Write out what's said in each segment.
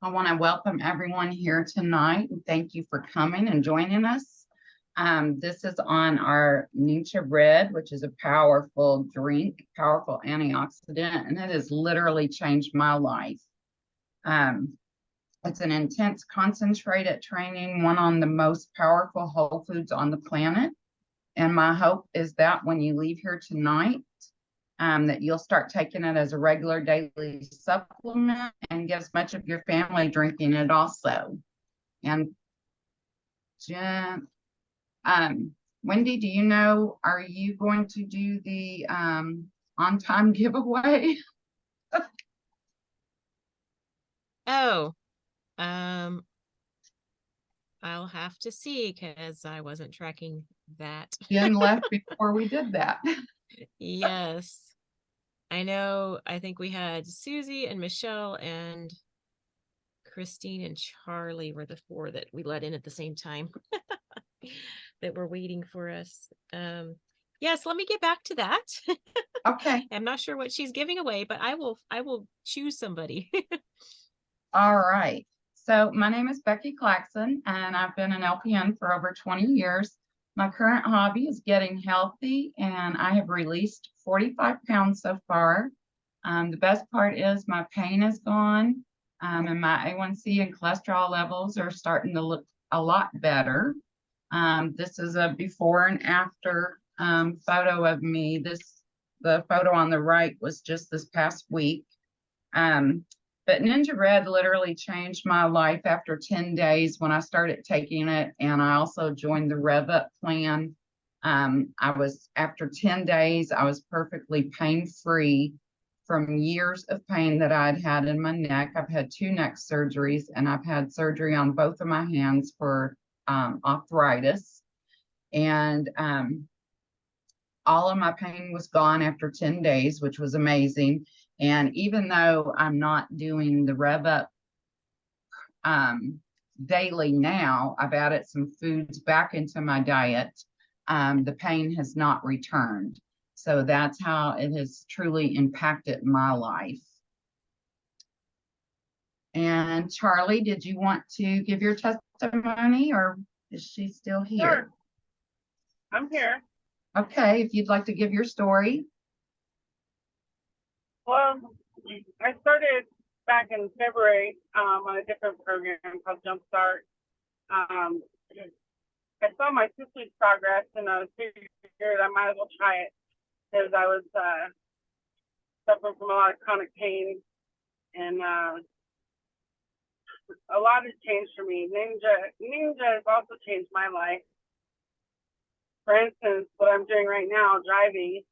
I want to welcome everyone here tonight. Thank you for coming and joining us. This is on our NingXia Red, which is a powerful drink, powerful antioxidant, and it has literally changed my life. It's an intense concentrated training, one on the most powerful whole foods on the planet. And my hope is that when you leave here tonight, that you'll start taking it as a regular daily supplement and get as much of your family drinking it also. And Jen, Wendy, do you know, are you going to do the on-time giveaway? Oh, um, I'll have to see because I wasn't tracking that. Jen left before we did that. Yes. I know. I think we had Susie and Michelle and Christine and Charlie were the four that we let in at the same time that were waiting for us. Yes, let me get back to that. Okay. I'm not sure what she's giving away, but I will choose somebody. All right. So my name is Becky Claxon, and I've been an LPN for over 20 years. My current hobby is getting healthy, and I have released 45 pounds so far. The best part is my pain is gone, and my A1C and cholesterol levels are starting to look a lot better. This is a before and after photo of me. The photo on the right was just this past week. But NingXia Red literally changed my life after 10 days when I started taking it. And I also joined the Rev Up plan. After 10 days, I was perfectly pain free from years of pain that I'd had in my neck. I've had 2 neck surgeries, and I've had surgery on both of my hands for arthritis. And all of my pain was gone after 10 days, which was amazing. And even though I'm not doing the Rev Up daily now, I've added some foods back into my diet. The pain has not returned. So that's how it has truly impacted my life. And Charlie, did you want to give your testimony, or is she still here? Sure. I'm here. Okay, if you'd like to give your story. Well, I started back in February on a different program called Jumpstart. I saw my 2 week progress, and I figured I might as well try it because I was suffering from a lot of chronic pain, and a lot has changed for me. NingXia has also changed my life. For instance, what I'm doing right now, driving.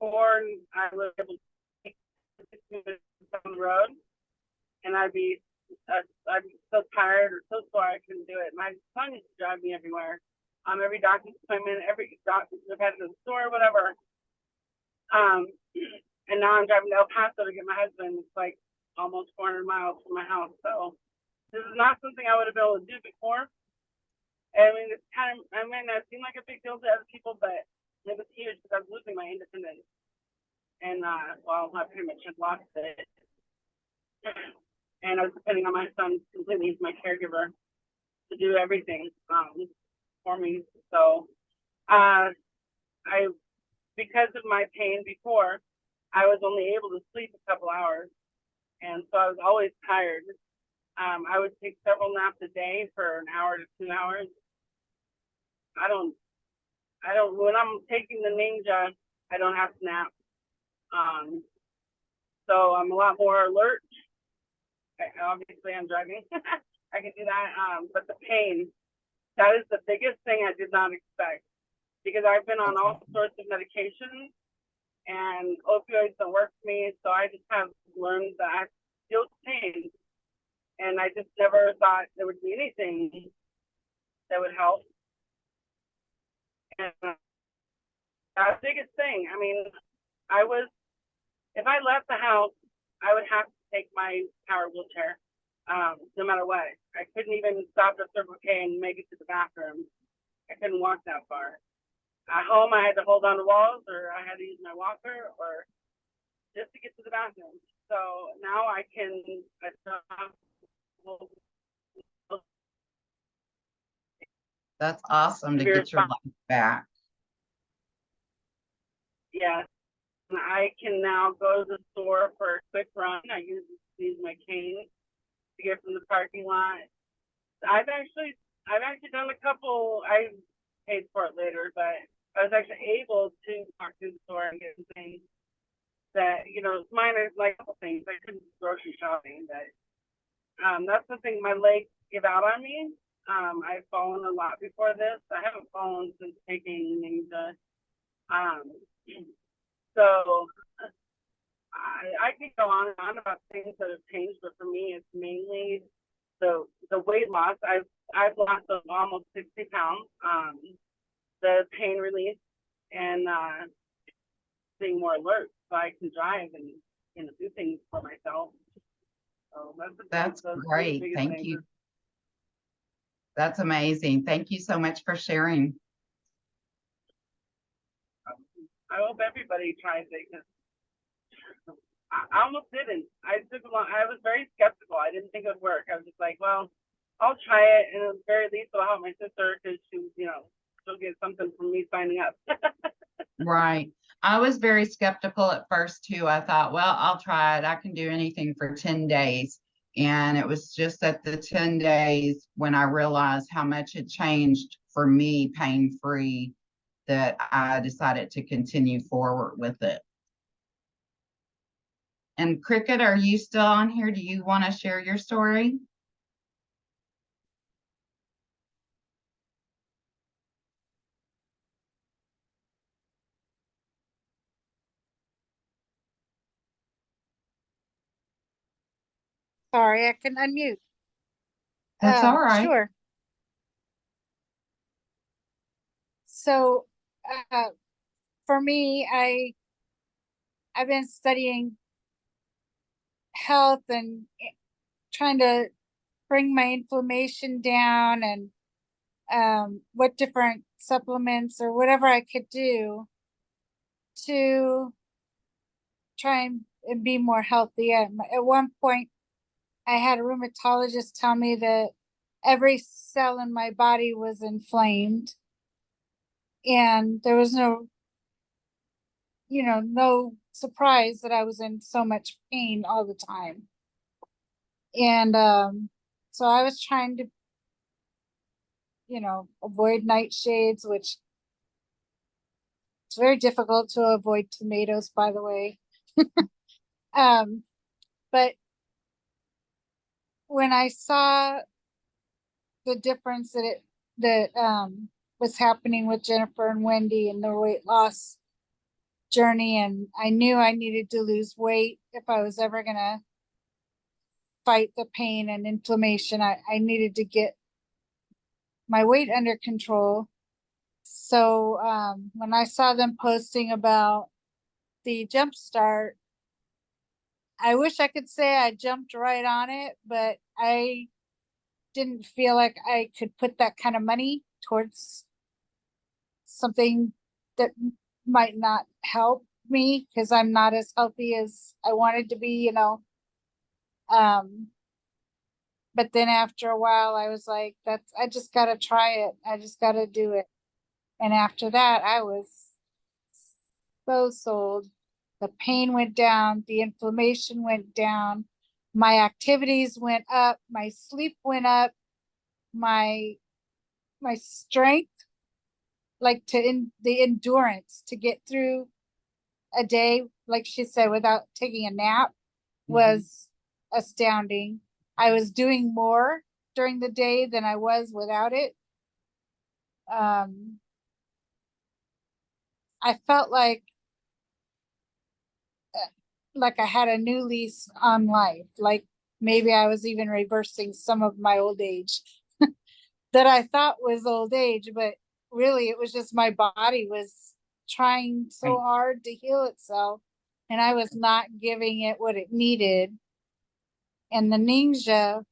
Before I was able to take 6 minutes down the road, and I'd be so tired or so sore I couldn't do it. My son used to drive me everywhere, every doctor's appointment, every doctor's I've had to the store, whatever. And now I'm driving to El Paso to get my husband. It's like almost 400 miles from my house. So this is not something I would have been able to do before. I mean, I mean, that seemed like a big deal to other people, but it was huge because I was losing my independence. And well, I pretty much had lost it. And I was depending on my son completely as my caregiver to do everything for me. So I, because of my pain before, I was only able to sleep a couple hours, and so I was always tired. I would take several naps a day for an hour to 2 hours. I don't. When I'm taking the NingXia, I don't have to nap. So I'm a lot more alert. Obviously, I'm driving. I can do that. But the pain, that is the biggest thing I did not expect, because I've been on all sorts of medications, and opioids don't work for me. So I just have learned that I feel pain. And I just never thought there would be anything that would help. And the biggest thing, I mean, if I left the house, I would have to take my power wheelchair, no matter what. I couldn't even stop at Circle K and make it to the bathroom. I couldn't walk that far. At home, I had to hold on to walls, or I had to use my walker, or just to get to the bathroom. So now I can adopt. That's awesome to get your life back. Yes, and I can now go to the store for a quick run. I use my cane to get from the parking lot. I've actually done a couple. I paid for it later, but I was actually able to walk through the store and get some things that, you know, minor, like a couple things. I couldn't grocery shopping, but that's the thing. My legs give out on me. I've fallen a lot before this. I haven't fallen since taking NingXia. So I could go on and on about things that have changed, but for me, it's mainly the weight loss. I've lost almost 60 pounds. The pain relief and being more alert, so I can drive and, you know, do things for myself. So That's those great. biggest Thank things. you. That's amazing. Thank you so much for sharing. I hope everybody tries it, because I almost didn't. I was very skeptical. I didn't think it would work. I was just like, well, I'll try it, and at the very least, I'll help my sister, because she, you know, she'll get something from me signing up. Right. I was very skeptical at first too. I thought, well, I'll try it. I can do anything for 10 days. And it was just at the 10 days when I realized how much had changed for me pain-free that I decided to continue forward with it. And Cricket, are you still on here? Do you want to share your story? Sorry, I can unmute. That's all right. Sure. So, for me, I've been studying health and trying to bring my inflammation down, and what different supplements or whatever I could do to try and be more healthy. At one point, I had a rheumatologist tell me that every cell in my body was inflamed, and there was no, you know, no surprise that I was in so much pain all the time. And so I was trying to, you know, avoid nightshades, which it's very difficult to avoid tomatoes, by the way. But when I saw the difference that was happening with Jennifer and Wendy and their weight loss journey, and I knew I needed to lose weight if I was ever gonna fight the pain and inflammation. I needed to get my weight under control. So when I saw them posting about the jump start, I wish I could say I jumped right on it, but I didn't feel like I could put that kind of money towards something that might not help me, because I'm not as healthy as I wanted to be, you know. But then after a while, I was like, I just gotta try it. I just gotta do it. And after that, I was so sold. The pain went down, the inflammation went down, my activities went up, my sleep went up, my strength, like the endurance to get through a day, like she said, without taking a nap was astounding. I was doing more during the day than I was without it. I felt like I had a new lease on life. Like maybe I was even reversing some of my old age that I thought was old age, but really it was just my body was trying so hard to heal itself, and I was not giving it what it needed. And the NingXia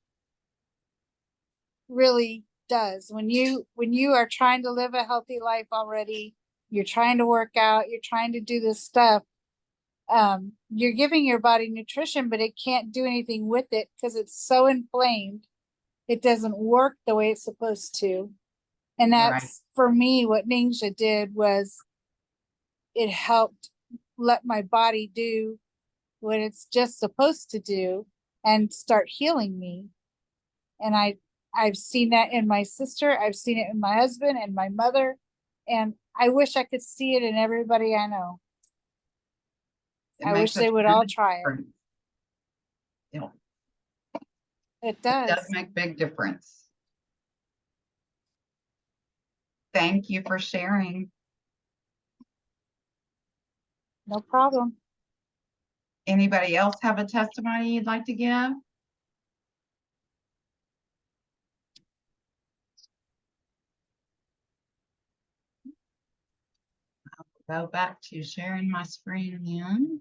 really does. When you are trying to live a healthy life already, you're trying to work out, you're trying to do this stuff, you're giving your body nutrition, but it can't do anything with it because it's so inflamed. It doesn't work the way it's supposed to. And Right. that's for me, what NingXia did was it helped let my body do what it's just supposed to do and start healing me. And I've seen that in my sister, I've seen it in my husband and my mother, and I wish I could see it in everybody I know. It I makes wish a they would all tremendous try it. difference. Yeah, It it does does. make big difference. Thank you for sharing. No problem. Anybody else have a testimony you'd like to give? I'll go back to sharing my screen again.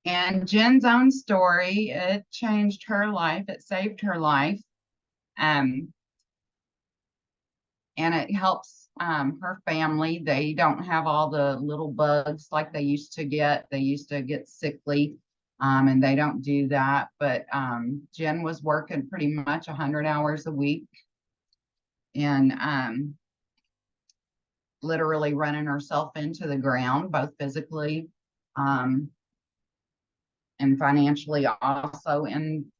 And Jen's own story, it changed her life. It saved her life. And it helps her family. They don't have all the little bugs like they used to get. They used to get sickly, and they don't do that. But Jen was working pretty much 100 hours a week and literally running herself into the ground, both physically and financially, also in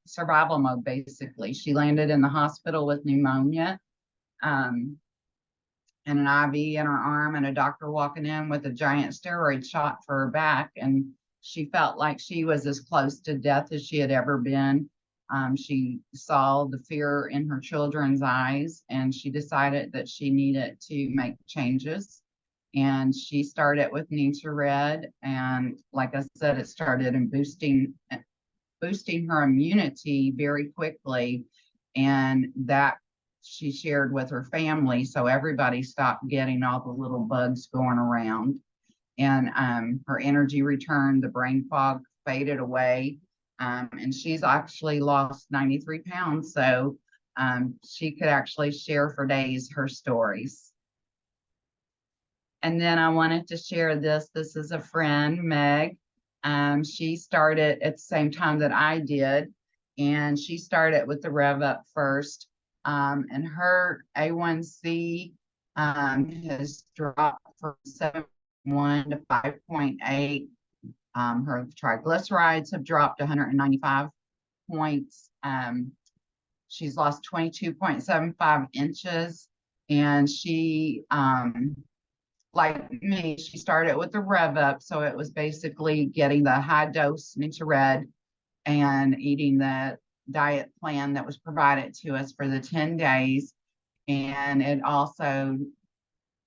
survival mode. Basically, she landed in the hospital with pneumonia. And an IV in her arm, and a doctor walking in with a giant steroid shot for her back. And she felt like she was as close to death as she had ever been. She saw the fear in her children's eyes, and she decided that she needed to make changes. And she started with NingXia Red. And like I said, it started in boosting her immunity very quickly. And that she shared with her family, so everybody stopped getting all the little bugs going around. And her energy returned, the brain fog faded away, and she's actually lost 93 pounds. So she could actually share for days her stories. And then I wanted to share this. This is a friend, Meg. She started at the same time that I did, and she started with the Rev Up first. And her A1C has dropped from 7.1 to 5.8. Her triglycerides have dropped 195 points. She's lost 22.75 inches, and she, like me, she started with the Rev Up. So it was basically getting the high dose NingXia Red and eating the diet plan that was provided to us for the 10 days. And it also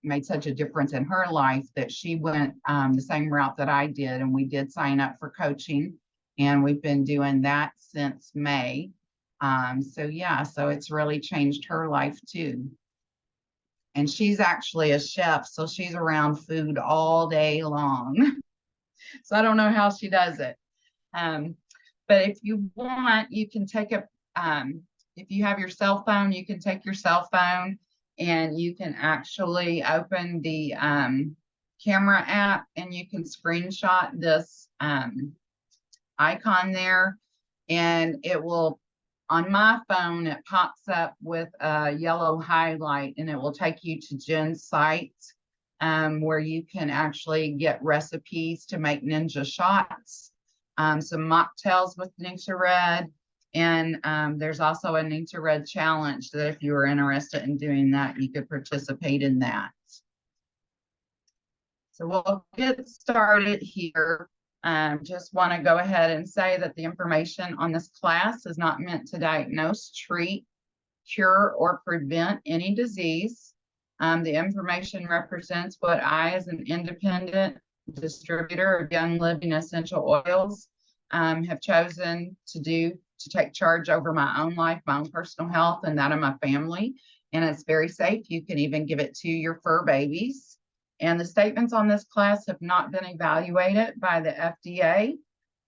made such a difference in her life that she went the same route that I did. And we did sign up for coaching, and we've been doing that since May. So yeah, so it's really changed her life too. And she's actually a chef, so she's around food all day long. So I don't know how she does it. But if you want, you can take if you have your cell phone, you can take your cell phone and you can actually open the camera app, and you can screenshot this icon there, and it will, on my phone, it pops up with a yellow highlight, and it will take you to Jen's site where you can actually get recipes to make ninja shots, some mocktails with NingXia Red, and there's also a NingXia Red challenge that if you were interested in doing that, you could participate in that. So we'll get started here. Just want to go ahead and say that the information on this class is not meant to diagnose, treat, cure, or prevent any disease. The information represents what I, as an independent distributor of Young Living essential oils, have chosen to do to take charge over my own life, my own personal health, and that of my family. And it's very safe. You can even give it to your fur babies. And the statements on this class have not been evaluated by the FDA.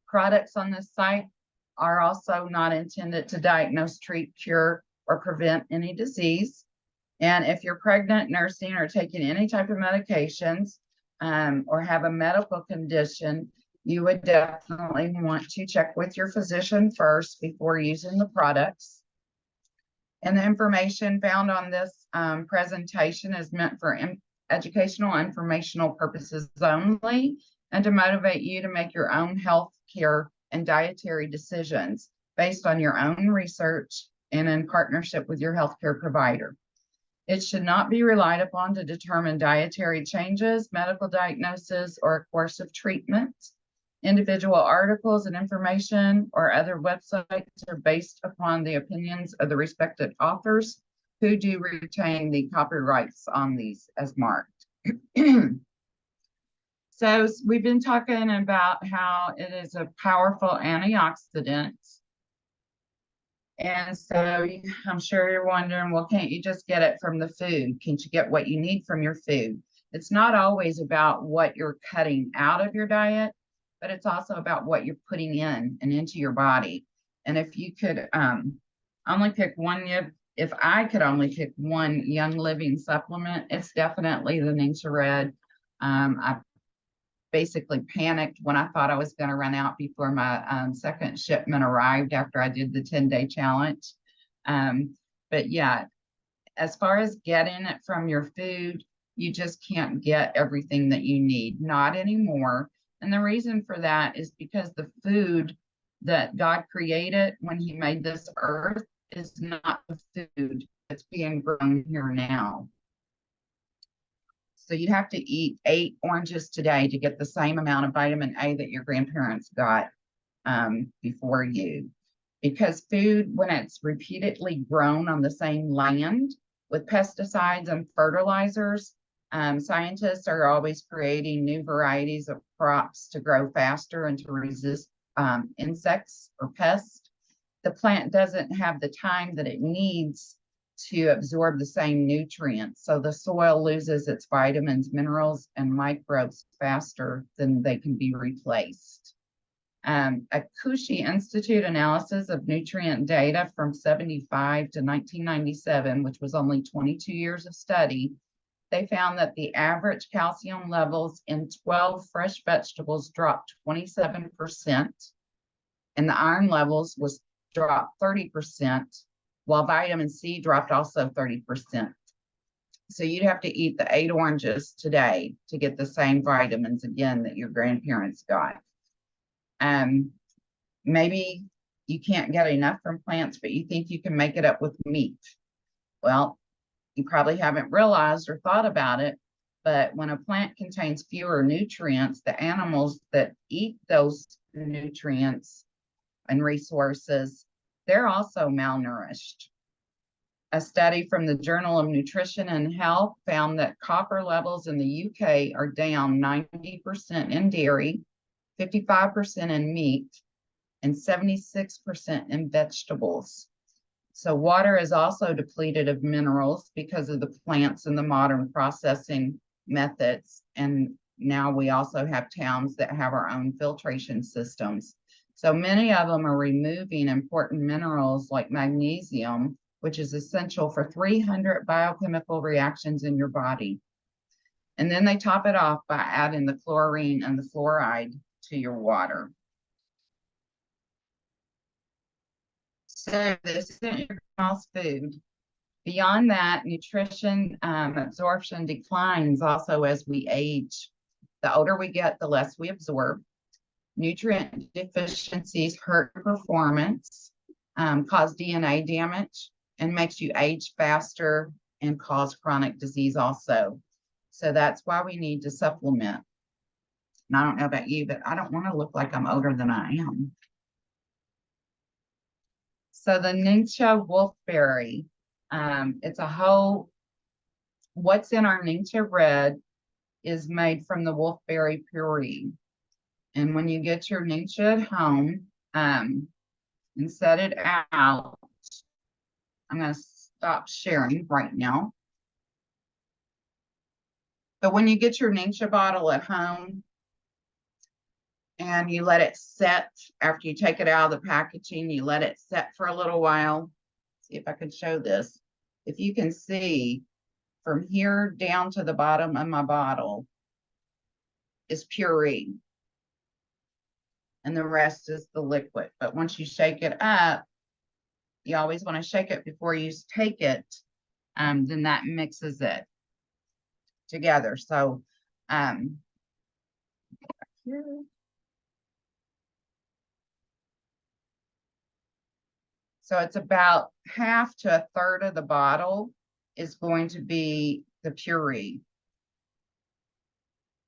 Products on this site are also not intended to diagnose, treat, cure, or prevent any disease. And if you're pregnant, nursing, or taking any type of medications, or have a medical condition, you would definitely want to check with your physician first before using the products. And the information found on this presentation is meant for educational, informational purposes only, and to motivate you to make your own health care and dietary decisions based on your own research and in partnership with your healthcare provider. It should not be relied upon to determine dietary changes, medical diagnosis, or a course of treatment. Individual articles and information or other websites are based upon the opinions of the respected authors who do retain the copyrights on these as marked. So we've been talking about how it is a powerful antioxidant. And so I'm sure you're wondering, well, can't you just get it from the food? Can't you get what you need from your food? It's not always about what you're cutting out of your diet, but it's also about what you're putting in and into your body. And if you could only pick one, if I could only pick one Young Living supplement, it's definitely the NingXia Red. I basically panicked when I thought I was going to run out before my second shipment arrived after I did the 10-day challenge. But yeah, as far as getting it from your food, you just can't get everything that you need, not anymore. And the reason for that is because the food that God created when he made this earth is not the food that's being grown here now. So you'd have to eat 8 oranges today to get the same amount of vitamin A that your grandparents got before you. Because food, when it's repeatedly grown on the same land with pesticides and fertilizers, scientists are always creating new varieties of crops to grow faster and to resist insects or pests. The plant doesn't have the time that it needs to absorb the same nutrients. So the soil loses its vitamins, minerals, and microbes faster than they can be replaced. A Cushy Institute analysis of nutrient data from 75 to 1997, which was only 22 years of study, they found that the average calcium levels in 12 fresh vegetables dropped 27%, and the iron levels was dropped 30%, while vitamin C dropped also 30%. So you'd have to eat the 8 oranges today to get the same vitamins again that your grandparents got. Maybe you can't get enough from plants, but you think you can make it up with meat. Well, you probably haven't realized or thought about it, but when a plant contains fewer nutrients, the animals that eat those nutrients and resources, they're also malnourished. A study from the Journal of Nutrition and Health found that copper levels in the UK are down 90% in dairy, 55% in meat, and 76% in vegetables. So water is also depleted of minerals because of the plants and the modern processing methods. And now we also have towns that have our own filtration systems. So many of them are removing important minerals like magnesium, which is essential for 300 biochemical reactions in your body. And then they top it off by adding the chlorine and the fluoride to your water. So this isn't your grandma's food. Beyond that, nutrition absorption declines also as we age. The older we get, the less we absorb. Nutrient deficiencies hurt performance, cause DNA damage, and makes you age faster and cause chronic disease also. So that's why we need to supplement. And I don't know about you, but I don't want to look like I'm older than I am. So the NingXia wolfberry, it's a whole, what's in our NingXia Red is made from the wolfberry puree. And when you get your NingXia at home and set it out, I'm going to stop sharing right now. But when you get your NingXia bottle at home and you let it set, after you take it out of the packaging, you let it set for a little while. See if I can show this. If you can see from here down to the bottom of my bottle, is puree. And the rest is the liquid. But once you shake it up, you always want to shake it before you take it. Then that mixes it together. So, here. So it's about half to a third of the bottle is going to be the puree.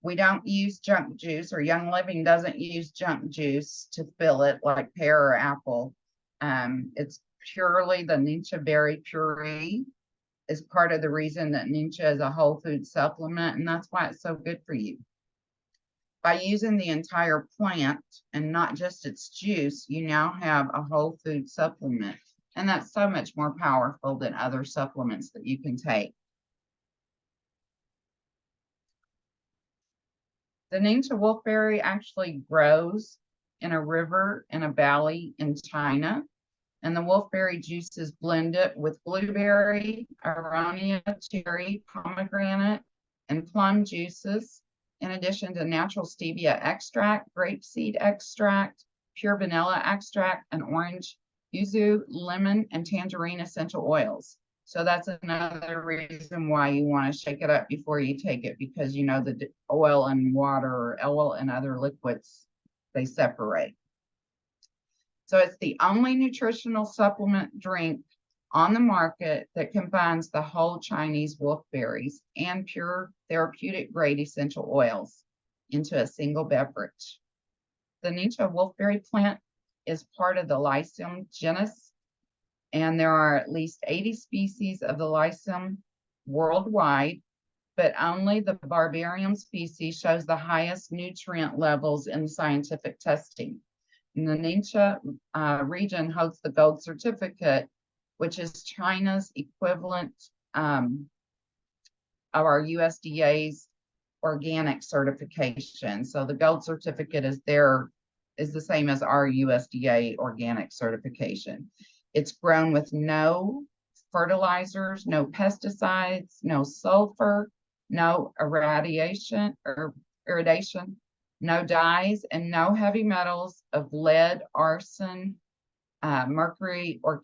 We don't use junk juice, or Young Living doesn't use junk juice to fill it like pear or apple. It's purely the NingXia berry puree is part of the reason that NingXia is a whole food supplement, and that's why it's so good for you. By using the entire plant and not just its juice, you now have a whole food supplement, and that's so much more powerful than other supplements that you can take. The NingXia wolfberry actually grows in a river in a valley in China, and the wolfberry juice is blended with blueberry, aronia, cherry, pomegranate, and plum juices, in addition to natural stevia extract, grapeseed extract, pure vanilla extract, and orange, yuzu, lemon, and tangerine essential oils. So that's another reason why you want to shake it up before you take it, because you know the oil and water, or oil and other liquids, they separate. So it's the only nutritional supplement drink on the market that combines the whole Chinese wolfberries and pure therapeutic grade essential oils into a single beverage. The NingXia wolfberry plant is part of the Lycium genus, and there are at least 80 species of the Lycium worldwide, but only the Barbarium species shows the highest nutrient levels in scientific testing. And the NingXia region holds the gold certificate, which is China's equivalent of our USDA's organic certification. So the gold certificate is the same as our USDA organic certification. It's grown with no fertilizers, no pesticides, no sulfur, no irradiation, no dyes, and no heavy metals of lead, arson, mercury, or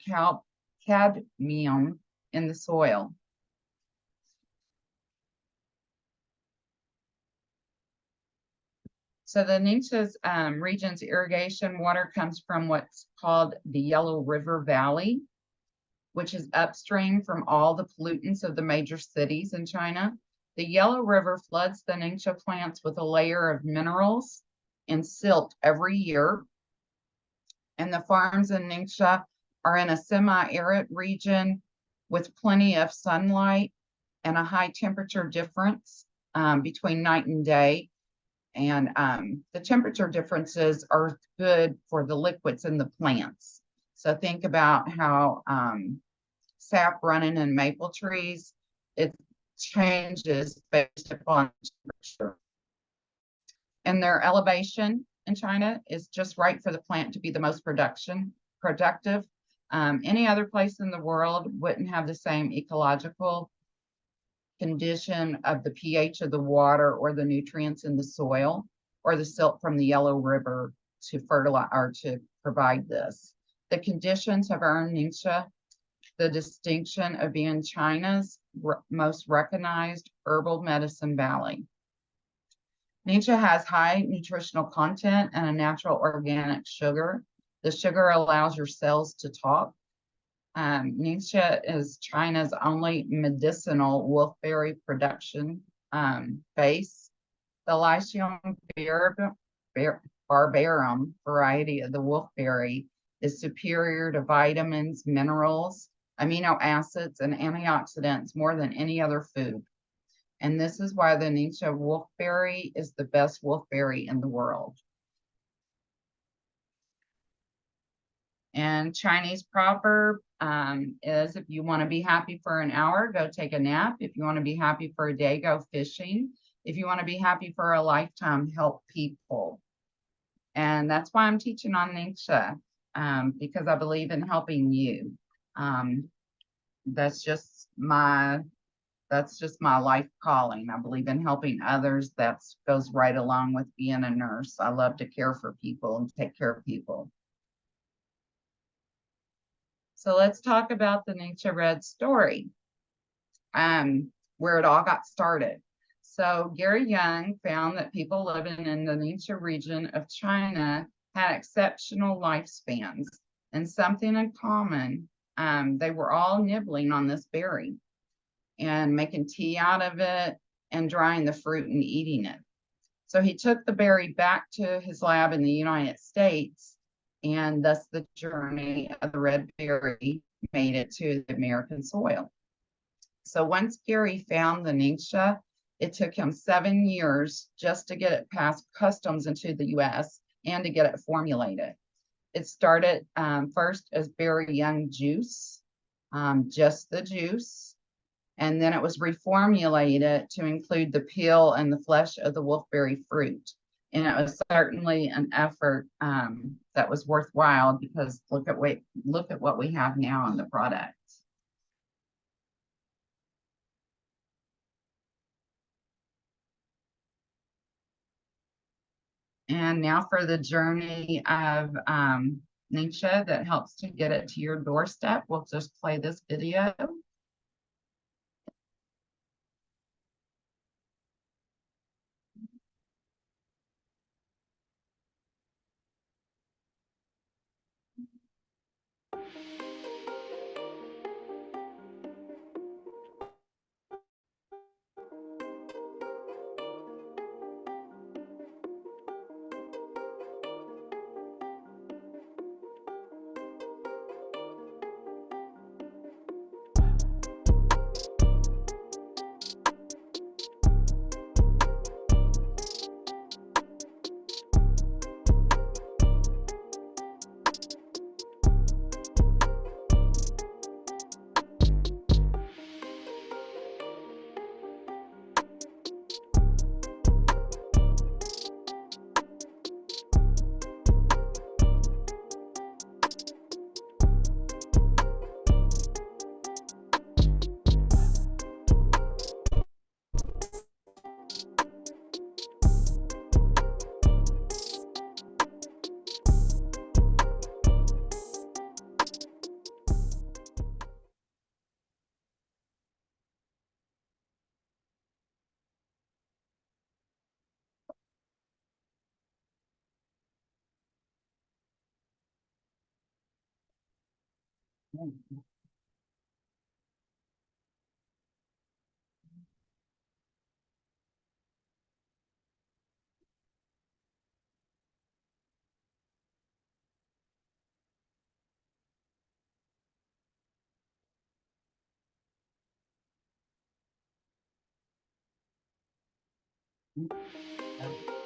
cadmium in the soil. So the NingXia's region's irrigation water comes from what's called the Yellow River Valley, which is upstream from all the pollutants of the major cities in China. The Yellow River floods the NingXia plants with a layer of minerals and silt every year. And the farms in NingXia are in a semi-arid region with plenty of sunlight and a high temperature difference between night and day. And the temperature differences are good for the liquids in the plants. So think about how sap running in maple trees, it changes based upon temperature. And their elevation in China is just right for the plant to be the most productive. Any other place in the world wouldn't have the same ecological condition of the pH of the water or the nutrients in the soil or the silt from the Yellow River to fertilize or to provide this. The conditions have earned NingXia the distinction of being China's most recognized herbal medicine valley. NingXia has high nutritional content and a natural organic sugar. The sugar allows your cells to talk. NingXia is China's only medicinal wolfberry production base. The Lycium barbarum variety of the wolfberry is superior to vitamins, minerals, amino acids, and antioxidants more than any other food. And this is why the NingXia wolfberry is the best wolfberry in the world. And Chinese proverb is, if you want to be happy for an hour, go take a nap. If you want to be happy for a day, go fishing. If you want to be happy for a lifetime, help people. And that's why I'm teaching on NingXia, because I believe in helping you. That's just my That's just my life calling. I believe in helping others. That goes right along with being a nurse. I love to care for people and take care of people. So let's talk about the NingXia Red story, where it all got started. So Gary Young found that people living in the NingXia region of China had exceptional lifespans and something in common. They were all nibbling on this berry and making tea out of it and drying the fruit and eating it. So he took the berry back to his lab in the United States, and thus the journey of the red berry made it to the American soil. So once Gary found the NingXia, it took him 7 years just to get it past customs into the US and to get it formulated. It started first as berry young juice, just the juice. And then it was reformulated to include the peel and the flesh of the wolfberry fruit. And it was certainly an effort that was worthwhile, because look at what we have now in the product. And now for the journey of NingXia that helps to get it to your doorstep. We'll just play this video.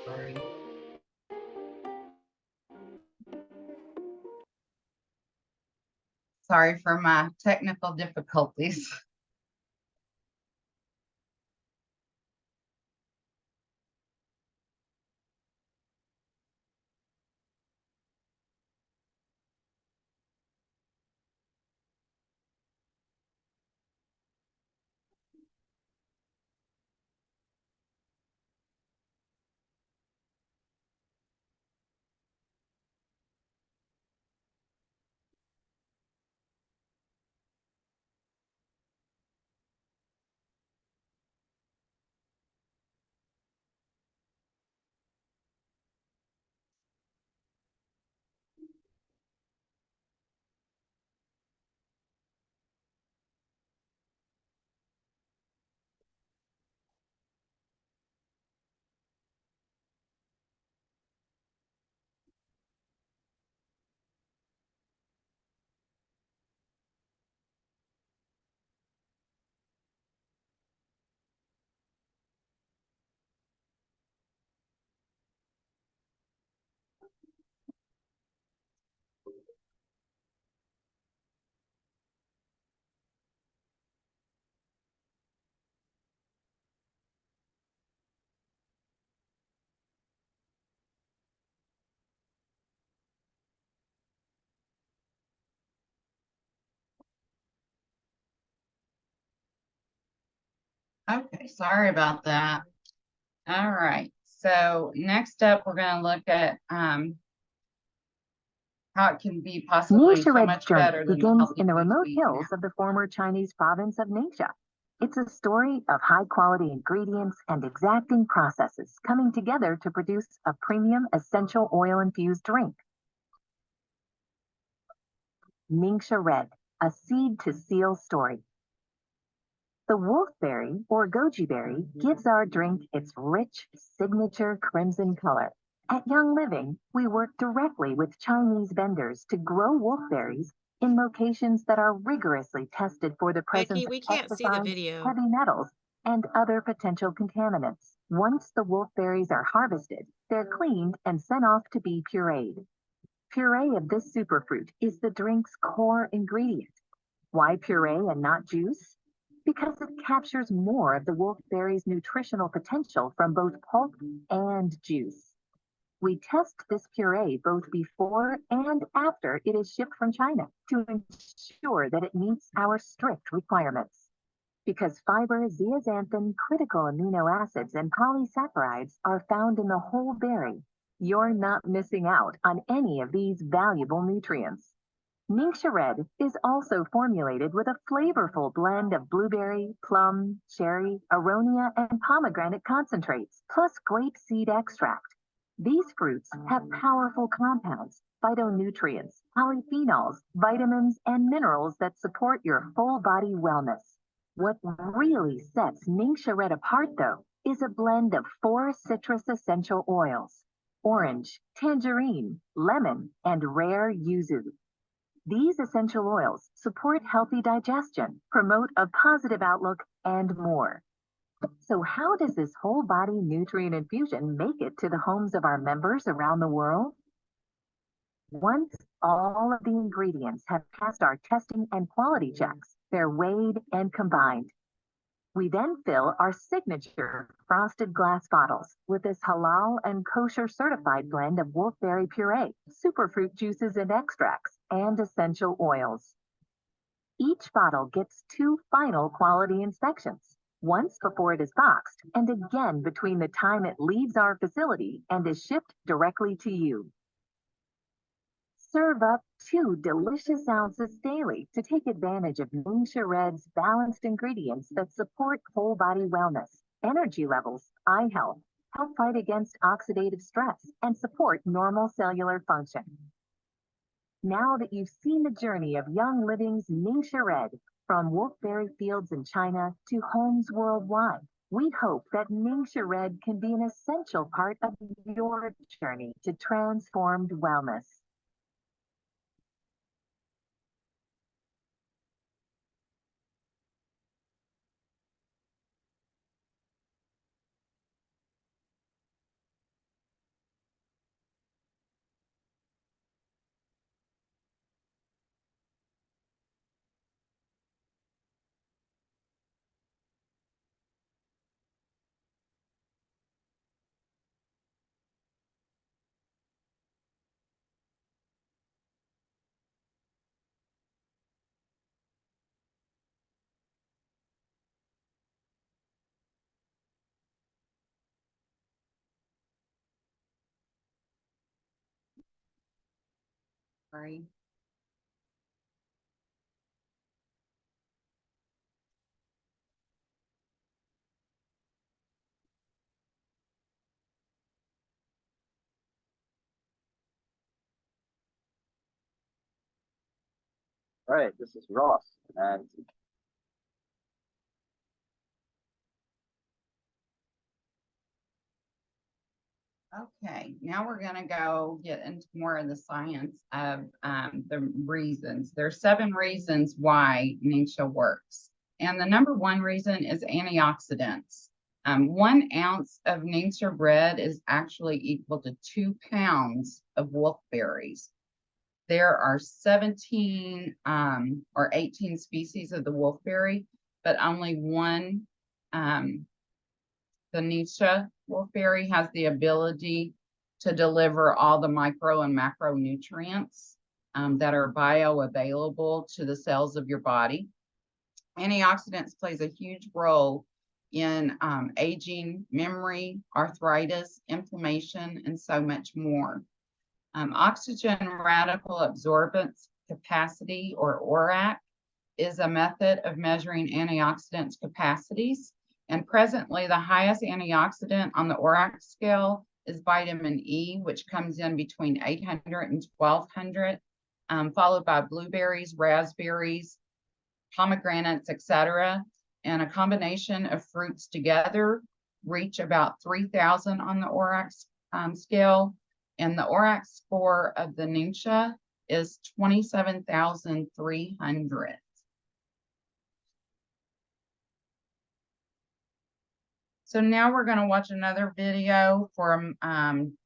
Sorry. Sorry for my technical difficulties. Okay, sorry about that. All right, so next up, we're gonna look at how it can be possibly NingXia so Red's much journey better than the begins healthy in the foods remote we eat now. hills of the former Chinese province of Ningxia. It's a story of high-quality ingredients and exacting processes coming together to produce a premium essential oil-infused drink. NingXia Red, a seed-to-seal story. The wolfberry, or goji berry, gives our drink its rich, signature crimson color. At Young Living, we work directly with Chinese vendors to grow wolfberries in locations that are rigorously tested for the presence Becky, of we can't see the pesticides, video. heavy metals, and other potential contaminants. Once the wolfberries are harvested, they're cleaned and sent off to be pureed. Puree of this superfruit is the drink's core ingredient. Why puree and not juice? Because it captures more of the wolfberry's nutritional potential from both pulp and juice. We test this puree both before and after it is shipped from China to ensure that it meets our strict requirements. Because fiber, zeaxanthin, critical amino acids, and polysaccharides are found in the whole berry, you're not missing out on any of these valuable nutrients. NingXia Red is also formulated with a flavorful blend of blueberry, plum, cherry, aronia, and pomegranate concentrates, plus grape seed extract. These fruits have powerful compounds, phytonutrients, polyphenols, vitamins, and minerals that support your full body wellness. What really sets NingXia Red apart, though, is a blend of 4 citrus essential oils: orange, tangerine, lemon, and rare yuzu. These essential oils support healthy digestion, promote a positive outlook, and more. So how does this whole body nutrient infusion make it to the homes of our members around the world? Once all of the ingredients have passed our testing and quality checks, they're weighed and combined. We then fill our signature frosted glass bottles with this halal and kosher certified blend of wolfberry puree, superfruit juices and extracts, and essential oils. Each bottle gets 2 final quality inspections, once before it is boxed and again between the time it leaves our facility and is shipped directly to you. Serve up 2 delicious ounces daily to take advantage of NingXia Red's balanced ingredients that support whole body wellness, energy levels, eye health, help fight against oxidative stress, and support normal cellular function. Now that you've seen the journey of Young Living's NingXia Red, from wolfberry fields in China to homes worldwide, we hope that NingXia Red can be an essential part of your journey to transformed wellness. Sorry. All right, this is Ross, and Okay, now we're gonna go get into more of the science of the reasons. There's 7 reasons why NingXia works. And the number 1 reason is antioxidants. 1 ounce of NingXia Red is actually equal to 2 pounds of wolfberries. There are 17 or 18 species of the wolfberry, but only one the NingXia wolfberry has the ability to deliver all the micro and macronutrients that are bioavailable to the cells of your body. Antioxidants plays a huge role in aging, memory, arthritis, inflammation, and so much more. Oxygen radical absorbance capacity, or ORAC, is a method of measuring antioxidants capacities. And presently, the highest antioxidant on the ORAC scale is vitamin E, which comes in between 800 and 1200, followed by blueberries, raspberries, pomegranates, etc. And a combination of fruits together reach about 3000 on the ORAC scale. And the ORAC score of the NingXia is 27,300. So now we're going to watch another video from Young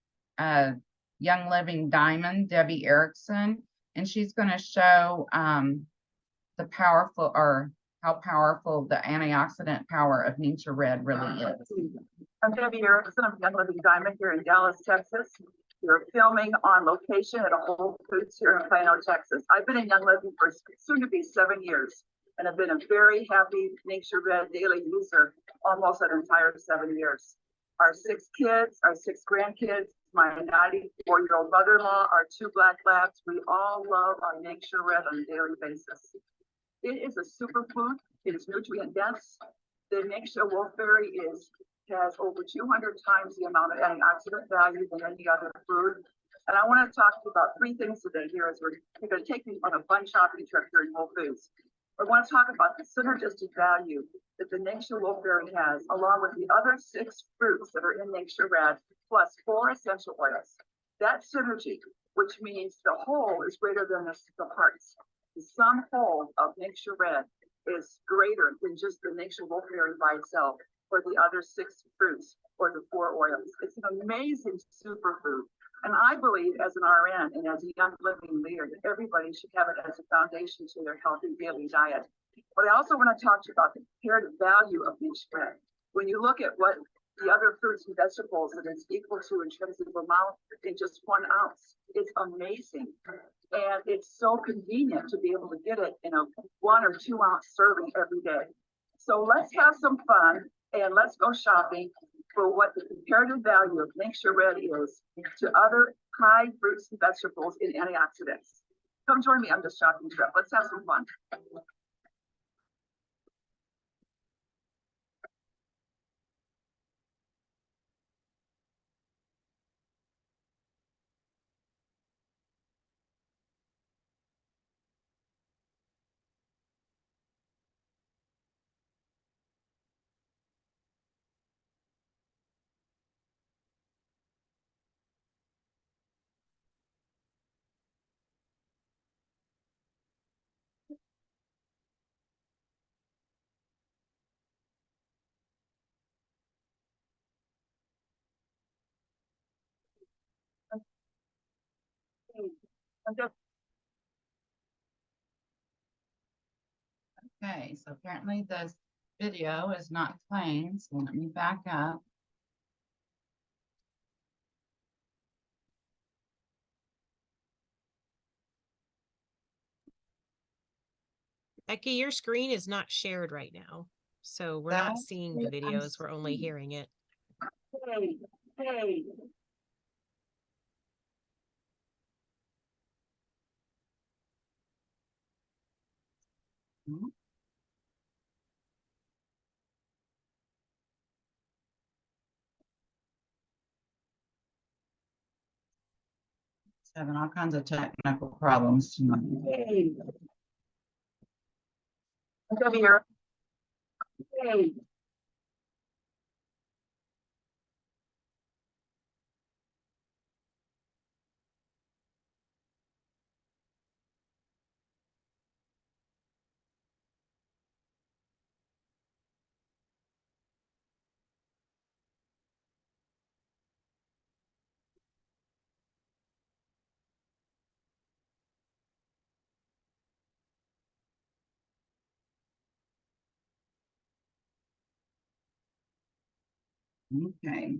Living Diamond, Debbie Erickson, and she's going to show the powerful, or how powerful the antioxidant power of NingXia Red really is. I'm Debbie Erickson of Young Living Diamond here in Dallas, Texas. We're filming on location at a Whole Foods here in Plano, Texas. I've been in Young Living for soon to be 7 years, and I've been a very happy NingXia Red daily user almost an entire 7 years. Our 6 kids, our 6 grandkids, my 94-year-old mother-in-law, our 2 black labs, we all love our NingXia Red on a daily basis. It is a superfood. It is nutrient dense. The NingXia Wolfberry has over 200 times the amount of antioxidant value than any other food. And I want to talk to you about 3 things today here as we're going to take you on a fun shopping trip here in Whole Foods. I want to talk about the synergistic value that the NingXia Wolfberry has, along with the other 6 fruits that are in NingXia Red, plus 4 essential oils. That synergy, which means the whole is greater than the parts. The sum whole of NingXia Red is greater than just the NingXia Wolfberry by itself, or the other 6 fruits, or the 4 oils. It's an amazing superfood. And I believe, as an RN and as a Young Living leader, that everybody should have it as a foundation to their healthy daily diet. But I also want to talk to you about the comparative value of NingXia Red. When you look at what the other fruits and vegetables that it's equal to in terms of amount in just 1 ounce, it's amazing. And it's so convenient to be able to get it in a 1 or 2 ounce serving every day. So let's have some fun and let's go shopping for what the comparative value of NingXia Red is to other high fruits and vegetables in antioxidants. Come join me on this shopping trip. Let's have some fun. Okay, so apparently this video is not playing, so let me back up. Becky, your screen is not shared right now. So we're not That's seeing the what I'm videos, we're only seeing. hearing it. Hey. Mhm. Having all kinds of technical problems tonight. Hey. I'm Debbie here. Hey. Okay.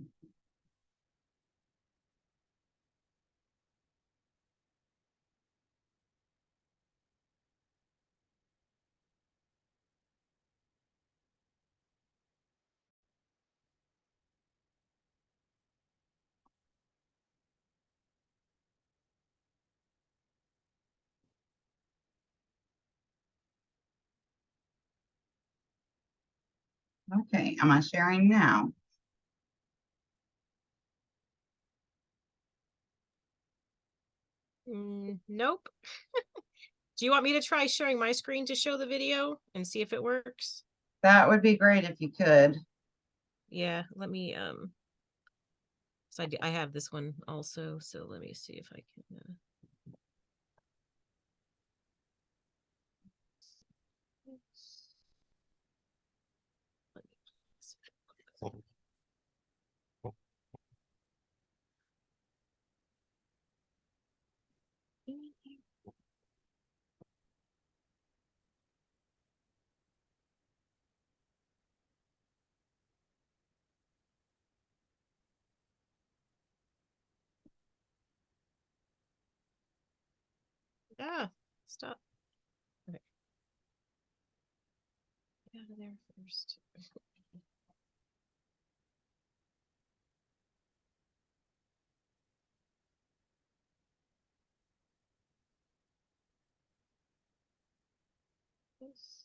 Okay, am I sharing now? Nope. Do you want me to try sharing my screen to show the video and see if it works? That would be great if you could. Yeah, let me, so I have this one also, so let me see if I can, stop. Okay. Get out of there first. Yes.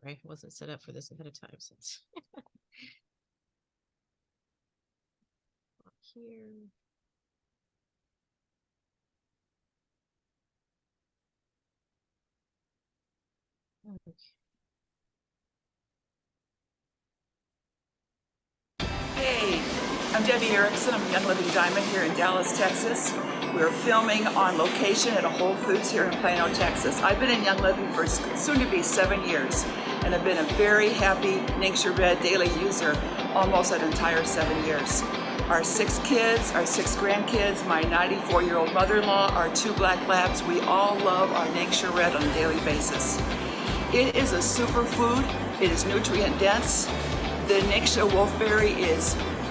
Sorry, I wasn't set up for this ahead of time since here. Okay. Hey, I'm Debbie Erickson. I'm a Young Living Diamond here in Dallas, Texas. We're filming on location at a Whole Foods here in Plano, Texas. I've been in Young Living for soon to be 7 years, and I've been a very happy NingXia Red daily user almost an entire 7 years. Our 6 kids, our 6 grandkids, my 94-year-old mother-in-law, our 2 black labs, we all love our NingXia Red on a daily basis. It is a superfood. It is nutrient dense. The NingXia Wolfberry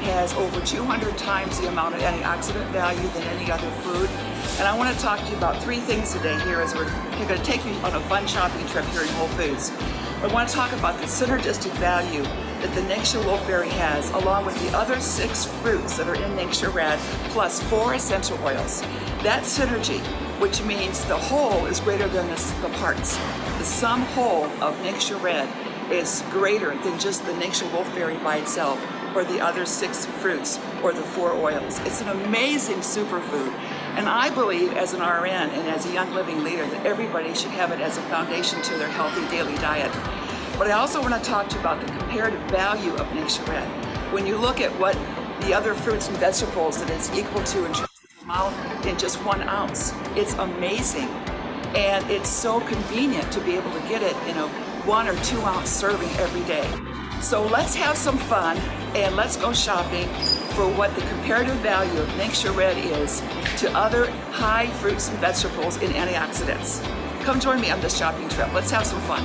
has over 200 times the amount of antioxidant value than any other food. And I want to talk to you about 3 things today here as we're going to take you on a fun shopping trip here in Whole Foods. I want to talk about the synergistic value that the NingXia Wolfberry has, along with the other 6 fruits that are in NingXia Red, plus 4 essential oils. That synergy, which means the whole is greater than the parts. The sum whole of NingXia Red is greater than just the NingXia Wolfberry by itself, or the other 6 fruits, or the 4 oils. It's an amazing superfood. And I believe as an RN and as a Young Living leader that everybody should have it as a foundation to their healthy daily diet. But I also want to talk to you about the comparative value of NingXia Red. When you look at what the other fruits and vegetables that it's equal to in terms of the amount in just 1 ounce, it's amazing. And it's so convenient to be able to get it in a 1 or 2 ounce serving every day. So let's have some fun and let's go shopping for what the comparative value of NingXia Red is to other high fruits and vegetables in antioxidants. Come join me on this shopping trip. Let's have some fun.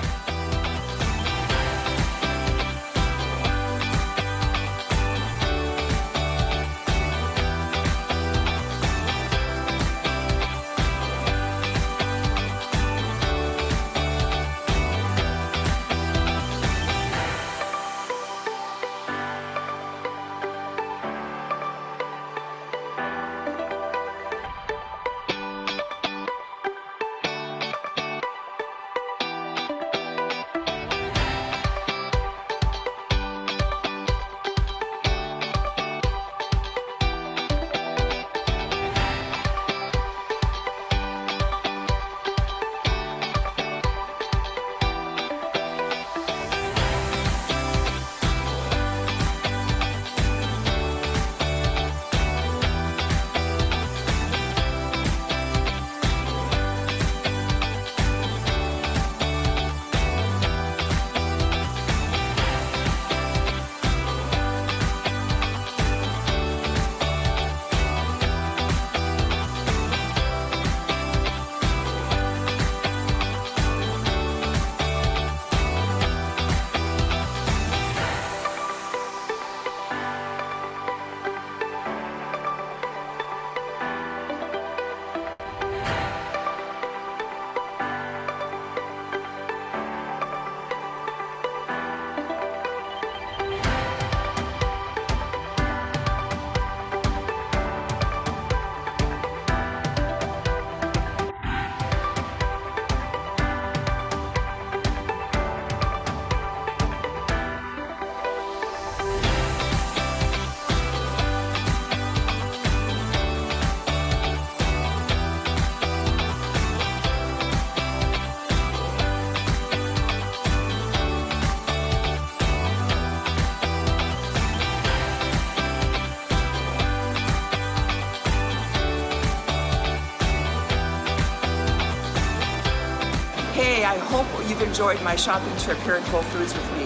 hope you've enjoyed my shopping trip here at Whole Foods with me.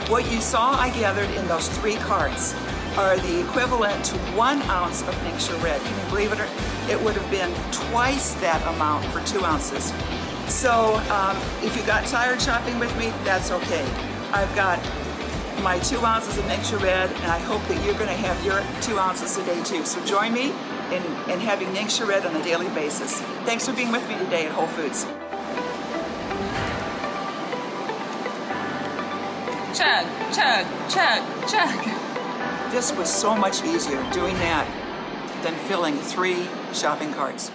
What you saw I gathered in those 3 carts are the equivalent to 1 ounce of NingXia Red. Can you believe it? It would have been twice that amount for 2 ounces. So if you got tired shopping with me, that's okay. I've got my 2 ounces of NingXia Red, and I hope that you're going to have your 2 ounces today too. So join me in having NingXia Red on a daily basis. Thanks for being with me today at Whole Foods. Chug, chug, chug, chug. This was so much easier doing that than filling 3 shopping carts.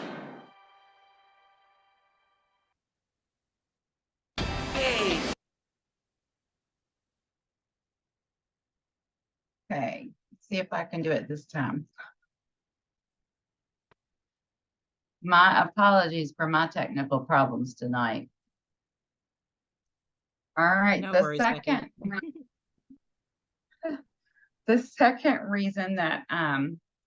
Hey. Okay, see if I can do it this time. My apologies for my technical problems tonight. All right, No the worries, Becky. the second reason that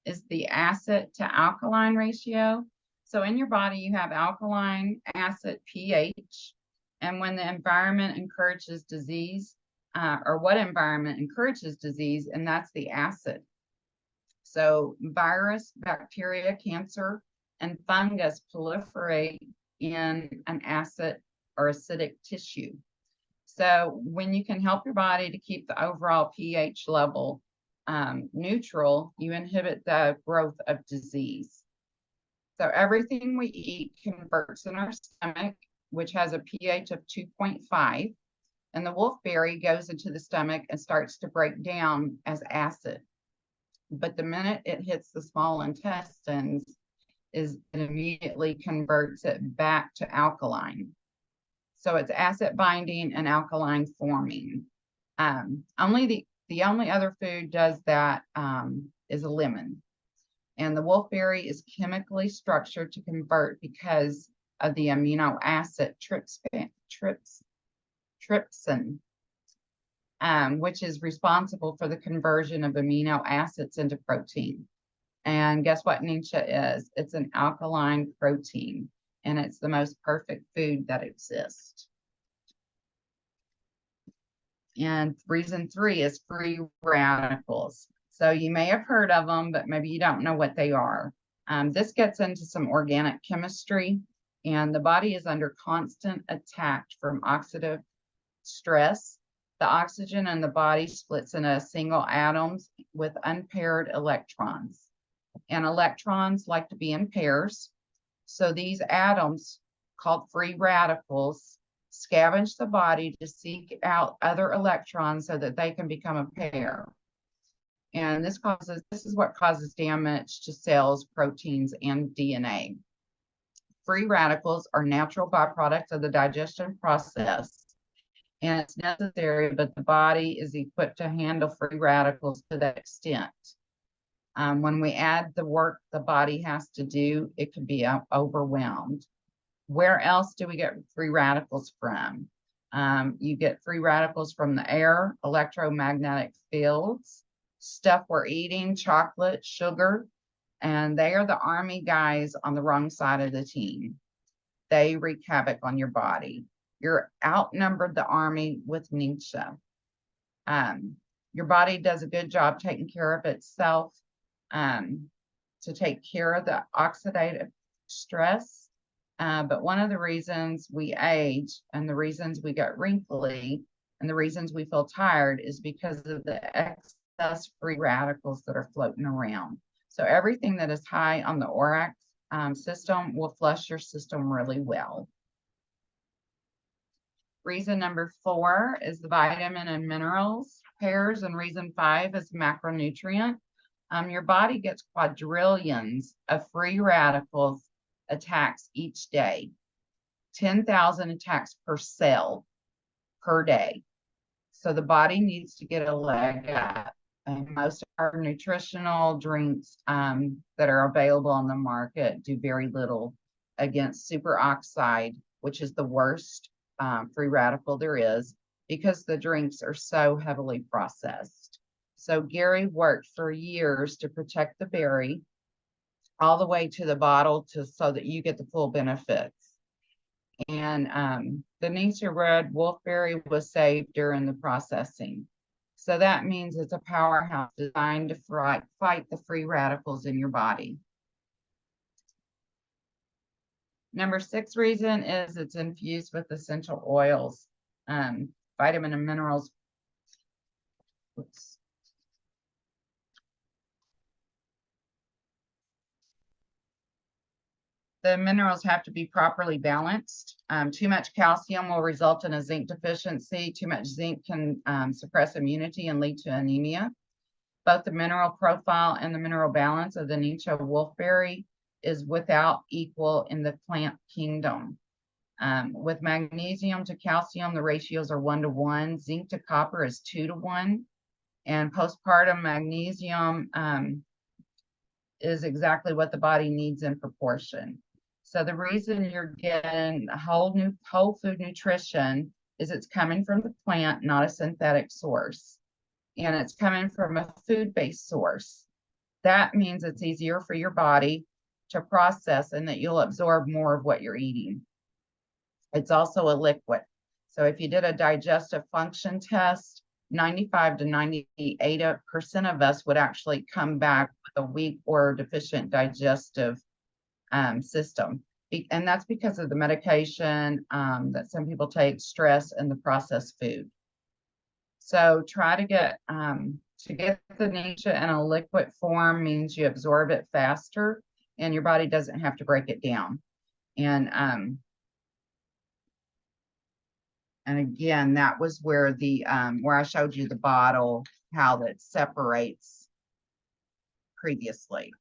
is the acid to alkaline ratio. So in your body, you have alkaline, acid, pH, and when the environment encourages disease, or what environment encourages disease, and that's the acid. So virus, bacteria, cancer, and fungus proliferate in an acid or acidic tissue. So when you can help your body to keep the overall pH level neutral, you inhibit the growth of disease. So everything we eat converts in our stomach, which has a pH of 2.5, and the wolfberry goes into the stomach and starts to break down as acid. But the minute it hits the small intestines, it immediately converts it back to alkaline. So it's acid binding and alkaline forming. The only other food does that is a lemon. And the wolfberry is chemically structured to convert because of the amino acid trypsin, which is responsible for the conversion of amino acids into protein. And guess what NingXia is? It's an alkaline protein, and it's the most perfect food that exists. And reason 3 is free radicals. So you may have heard of them, but maybe you don't know what they are. This gets into some organic chemistry, and the body is under constant attack from oxidative stress. The oxygen in the body splits into single atoms with unpaired electrons. And electrons like to be in pairs. So these atoms, called free radicals, scavenge the body to seek out other electrons so that they can become a pair. And this is what causes damage to cells, proteins, and DNA. Free radicals are natural byproducts of the digestion process, and it's necessary, but the body is equipped to handle free radicals to that extent. When we add the work the body has to do, it can be overwhelmed. Where else do we get free radicals from? You get free radicals from the air, electromagnetic fields, stuff we're eating, chocolate, sugar, and they are the army guys on the wrong side of the team. They wreak havoc on your body. You're outnumbered the army with NingXia. Your body does a good job taking care of itself to take care of the oxidative stress. But one of the reasons we age and the reasons we get wrinkly and the reasons we feel tired is because of the excess free radicals that are floating around. So everything that is high on the ORAC system will flush your system really well. Reason number 4 is the vitamin and minerals pairs, and reason 5 is macronutrient. Your body gets quadrillions of free radicals attacks each day, 10,000 attacks per cell per day. So the body needs to get a leg up. And most of our nutritional drinks that are available on the market do very little against superoxide, which is the worst free radical there is, because the drinks are so heavily processed. So Gary worked for years to protect the berry all the way to the bottle so that you get the full benefits. And the NingXia Red wolfberry was saved during the processing. So that means it's a powerhouse designed to fight the free radicals in your body. Number 6 reason is it's infused with essential oils, vitamin and minerals. Oops. The minerals have to be properly balanced. Too much calcium will result in a zinc deficiency. Too much zinc can suppress immunity and lead to anemia. Both the mineral profile and the mineral balance of the NingXia wolfberry is without equal in the plant kingdom. With magnesium to calcium, the ratios are 1 to 1. Zinc to copper is 2 to 1. And postpartum magnesium is exactly what the body needs in proportion. So the reason you're getting whole food nutrition is it's coming from the plant, not a synthetic source. And it's coming from a food-based source. That means it's easier for your body to process and that you'll absorb more of what you're eating. It's also a liquid. So if you did a digestive function test, 95 to 98% of us would actually come back with a weak or deficient digestive system. And that's because of the medication that some people take, stress, and the processed food. So try to get the NingXia in a liquid form means you absorb it faster and your body doesn't have to break it down. And again, that was where the where I showed you the bottle, how that separates previously.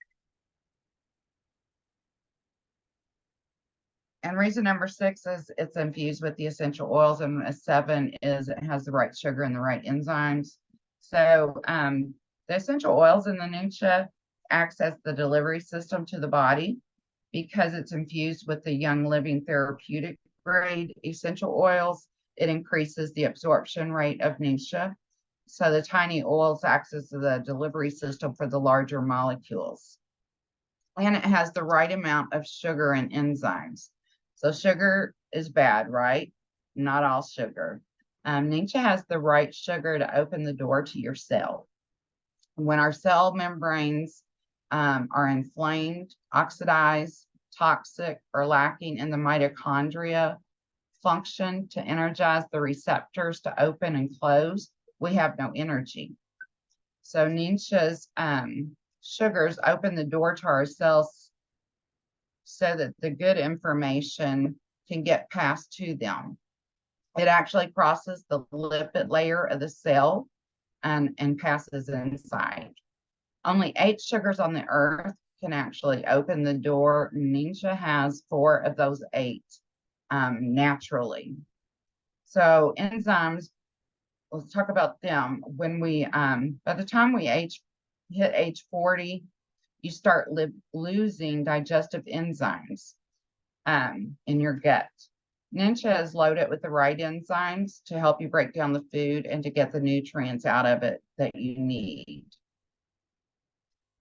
And reason number 6 is it's infused with the essential oils, and 7 is it has the right sugar and the right enzymes. So the essential oils in the NingXia acts as the delivery system to the body because it's infused with the Young Living therapeutic grade essential oils. It increases the absorption rate of NingXia. So the tiny oils acts as the delivery system for the larger molecules. And it has the right amount of sugar and enzymes. So sugar is bad, right? Not all sugar. NingXia has the right sugar to open the door to your cell. When our cell membranes are inflamed, oxidized, toxic, or lacking in the mitochondria function to energize the receptors to open and close, we have no energy. So NingXia's sugars open the door to our cells so that the good information can get passed to them. It actually crosses the lipid layer of the cell and passes inside. Only 8 sugars on the earth can actually open the door. NingXia has 4 of those 8 naturally. So enzymes, let's talk about them. When we, by the time we hit age 40, you start losing digestive enzymes in your gut. NingXia is loaded with the right enzymes to help you break down the food and to get the nutrients out of it that you need.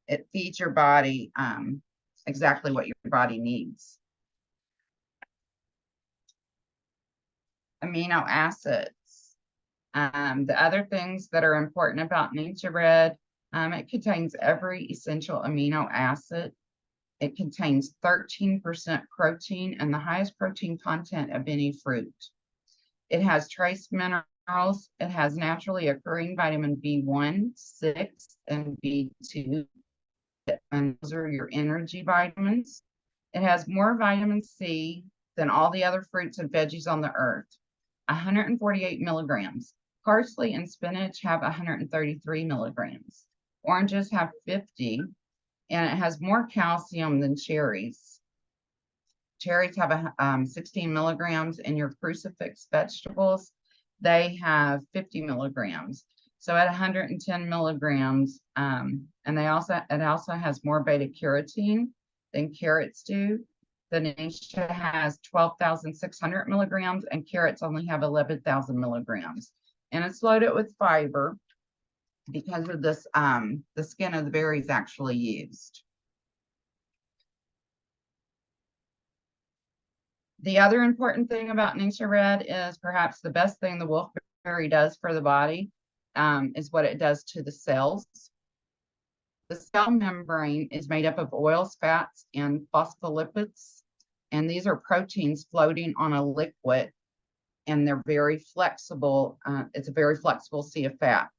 It feeds your body exactly what your body needs. Amino acids. The other things that are important about NingXia Red, it contains every essential amino acid. It contains 13% protein and the highest protein content of any fruit. It has trace minerals. It has naturally occurring vitamin B1, 6, and B2. And those are your energy vitamins. It has more vitamin C than all the other fruits and veggies on the earth, 148 milligrams. Parsley and spinach have 133 milligrams. Oranges have 50, and it has more calcium than cherries. Cherries have 16 milligrams, and your crucifix vegetables, they have 50 milligrams. So at 110 milligrams, and it also has more beta carotene than carrots do. The NingXia has 12,600 milligrams, and carrots only have 11,000 milligrams. And it's loaded with fiber because of this, the skin of the berries actually used. The other important thing about NingXia Red is perhaps the best thing the wolfberry does for the body is what it does to the cells. The cell membrane is made up of oils, fats, and phospholipids, and these are proteins floating on a liquid, and they're very flexible. It's a very flexible sea of fat.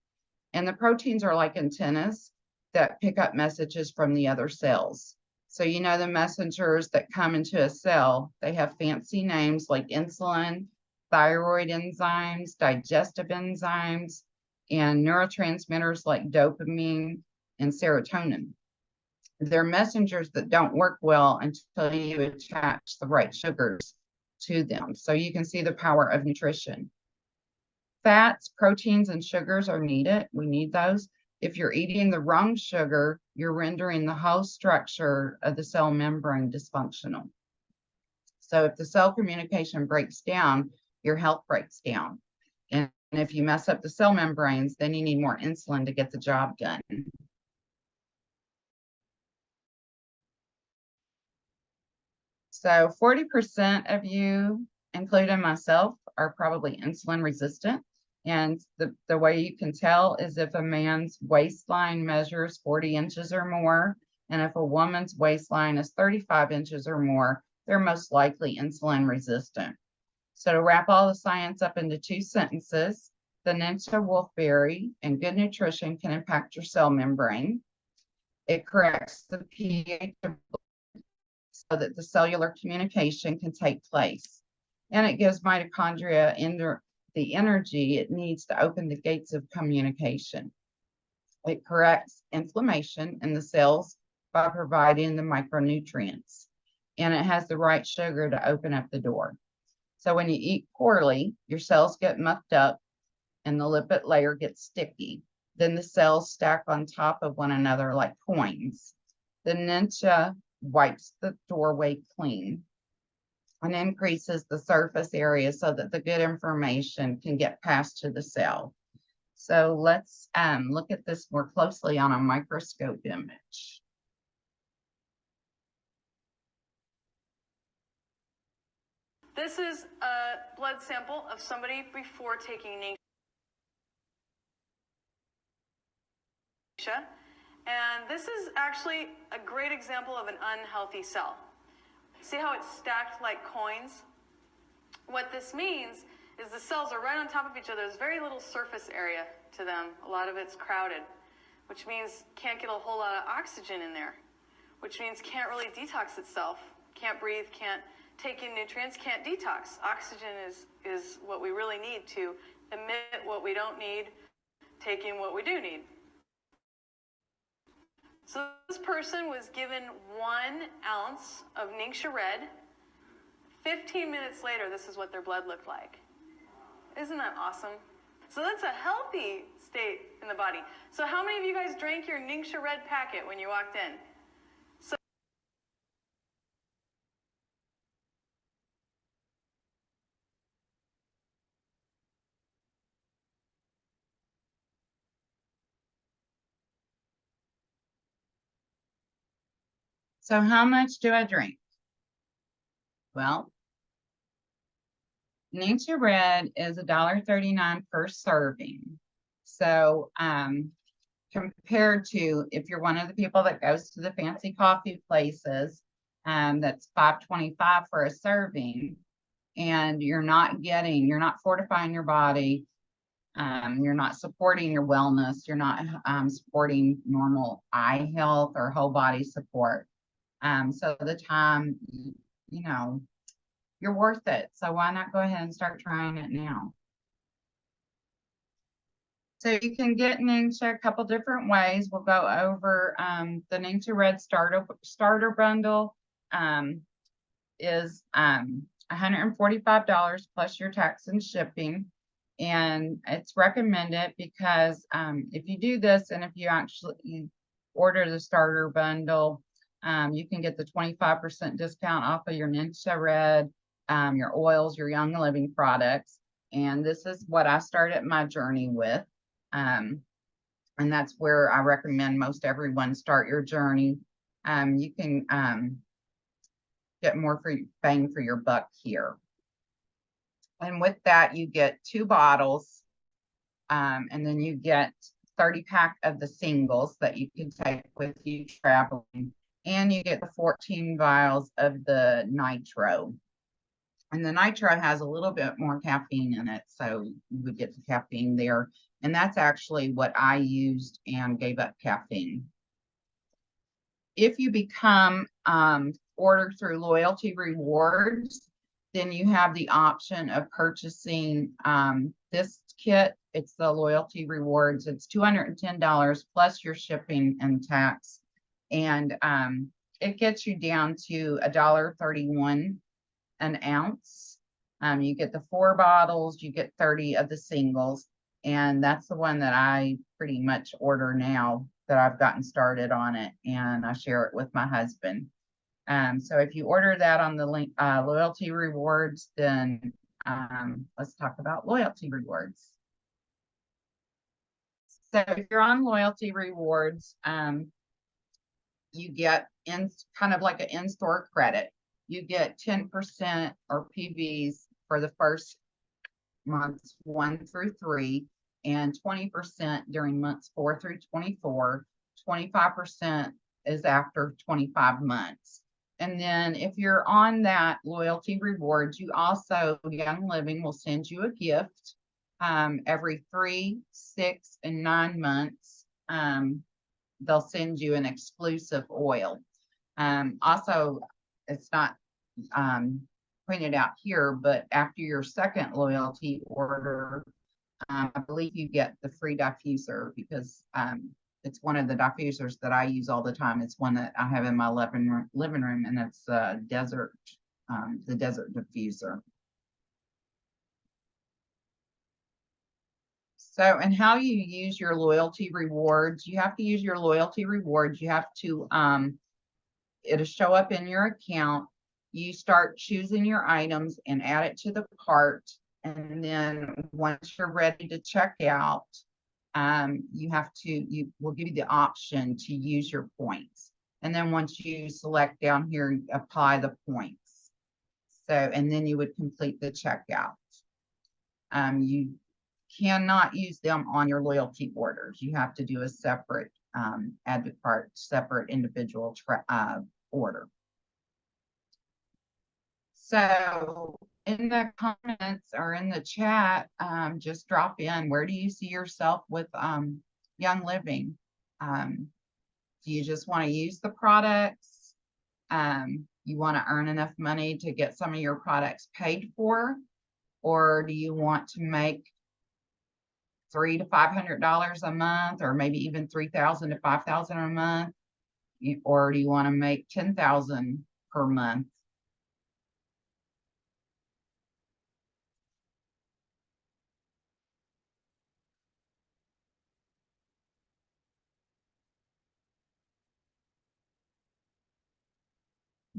And the proteins are like antennas that pick up messages from the other cells. So, you know, the messengers that come into a cell, they have fancy names like insulin, thyroid enzymes, digestive enzymes, and neurotransmitters like dopamine and serotonin. They're messengers that don't work well until you attach the right sugars to them. So you can see the power of nutrition. Fats, proteins, and sugars are needed. We need those. If you're eating the wrong sugar, you're rendering the whole structure of the cell membrane dysfunctional. So if the cell communication breaks down, your health breaks down. And if you mess up the cell membranes, then you need more insulin to get the job done. So 40% of you, including myself, are probably insulin resistant. And the way you can tell is if a man's waistline measures 40 inches or more, and if a woman's waistline is 35 inches or more, they're most likely insulin resistant. So to wrap all the science up into 2 sentences, the NingXia wolfberry and good nutrition can impact your cell membrane. It corrects the pH so that the cellular communication can take place. And it gives mitochondria the energy it needs to open the gates of communication. It corrects inflammation in the cells by providing the micronutrients. And it has the right sugar to open up the door. So when you eat poorly, your cells get mucked up and the lipid layer gets sticky. Then the cells stack on top of one another like coins. The NingXia wipes the doorway clean and increases the surface area so that the good information can get passed to the cell. So let's look at this more closely on a microscope image. This is a blood sample of somebody before taking NingXia. And this is actually a great example of an unhealthy cell. See how it's stacked like coins? What this means is the cells are right on top of each other. There's very little surface area to them. A lot of it's crowded, which means can't get a whole lot of oxygen in there, which means can't really detox itself. Can't breathe, can't take in nutrients, can't detox. Oxygen is what we really need to emit what we don't need, take in what we do need. So this person was given 1 ounce of NingXia Red. 15 minutes later, this is what their blood looked like. Isn't that awesome? So that's a healthy state in the body. So how many of you guys drank your NingXia Red packet when you walked in? So how much do I drink? Well, NingXia Red is $1.39 per serving. So compared to if you're one of the people that goes to the fancy coffee places, that's $5.25 for a serving, and you're not fortifying your body, you're not supporting your wellness, you're not supporting normal eye health or whole body support. So the time, you know, you're worth it. So why not go ahead and start trying it now? So you can get NingXia a couple different ways. We'll go over the NingXia Red starter bundle is $145 plus your tax and shipping. And it's recommended because if you do this and if you actually order the starter bundle, you can get the 25% discount off of your NingXia Red, your oils, your Young Living products. And this is what I started my journey with. And that's where I recommend most everyone start your journey. You can get more bang for your buck here. And with that, you get 2 bottles, and then you get 30 pack of the singles that you can take with you traveling, and you get the 14 vials of the nitro. And the nitro has a little bit more caffeine in it, so you would get the caffeine there. And that's actually what I used and gave up caffeine. If you become order through Loyalty Rewards, then you have the option of purchasing this kit. It's the Loyalty Rewards. It's $210 plus your shipping and tax. And it gets you down to $1.31 an ounce. You get the 4 bottles, you get 30 of the singles. And that's the one that I pretty much order now that I've gotten started on it. And I share it with my husband. So if you order that on the link, Loyalty Rewards, then let's talk about Loyalty Rewards. So if you're on Loyalty Rewards, you get kind of like an in-store credit. You get 10% or PVs for the first months 1 through 3, and 20% during months 4 through 24. 25% is after 25 months. And then if you're on that Loyalty Rewards, you also, Young Living will send you a gift every 3, 6, and 9 months. They'll send you an exclusive oil. Also, it's not pointed out here, but after your second loyalty order, I believe you get the free diffuser, because it's one of the diffusers that I use all the time. It's one that I have in my living room, and it's the desert diffuser. So, and how you use your Loyalty Rewards, you have to use your Loyalty Rewards. You have to, it'll show up in your account. You start choosing your items and add it to the cart. And then once you're ready to check out, you will give you the option to use your points. And then once you select down here, apply the points. So, and then you would complete the checkout. You cannot use them on your loyalty orders. You have to do a separate, add to cart, separate individual order. So in the comments or in the chat, just drop in, where do you see yourself with Young Living? Do you just want to use the products? You want to earn enough money to get some of your products paid for? Or do you want to make $300 to $500 a month, or maybe even $3,000 to $5,000 a month? Or do you want to make $10,000 per month?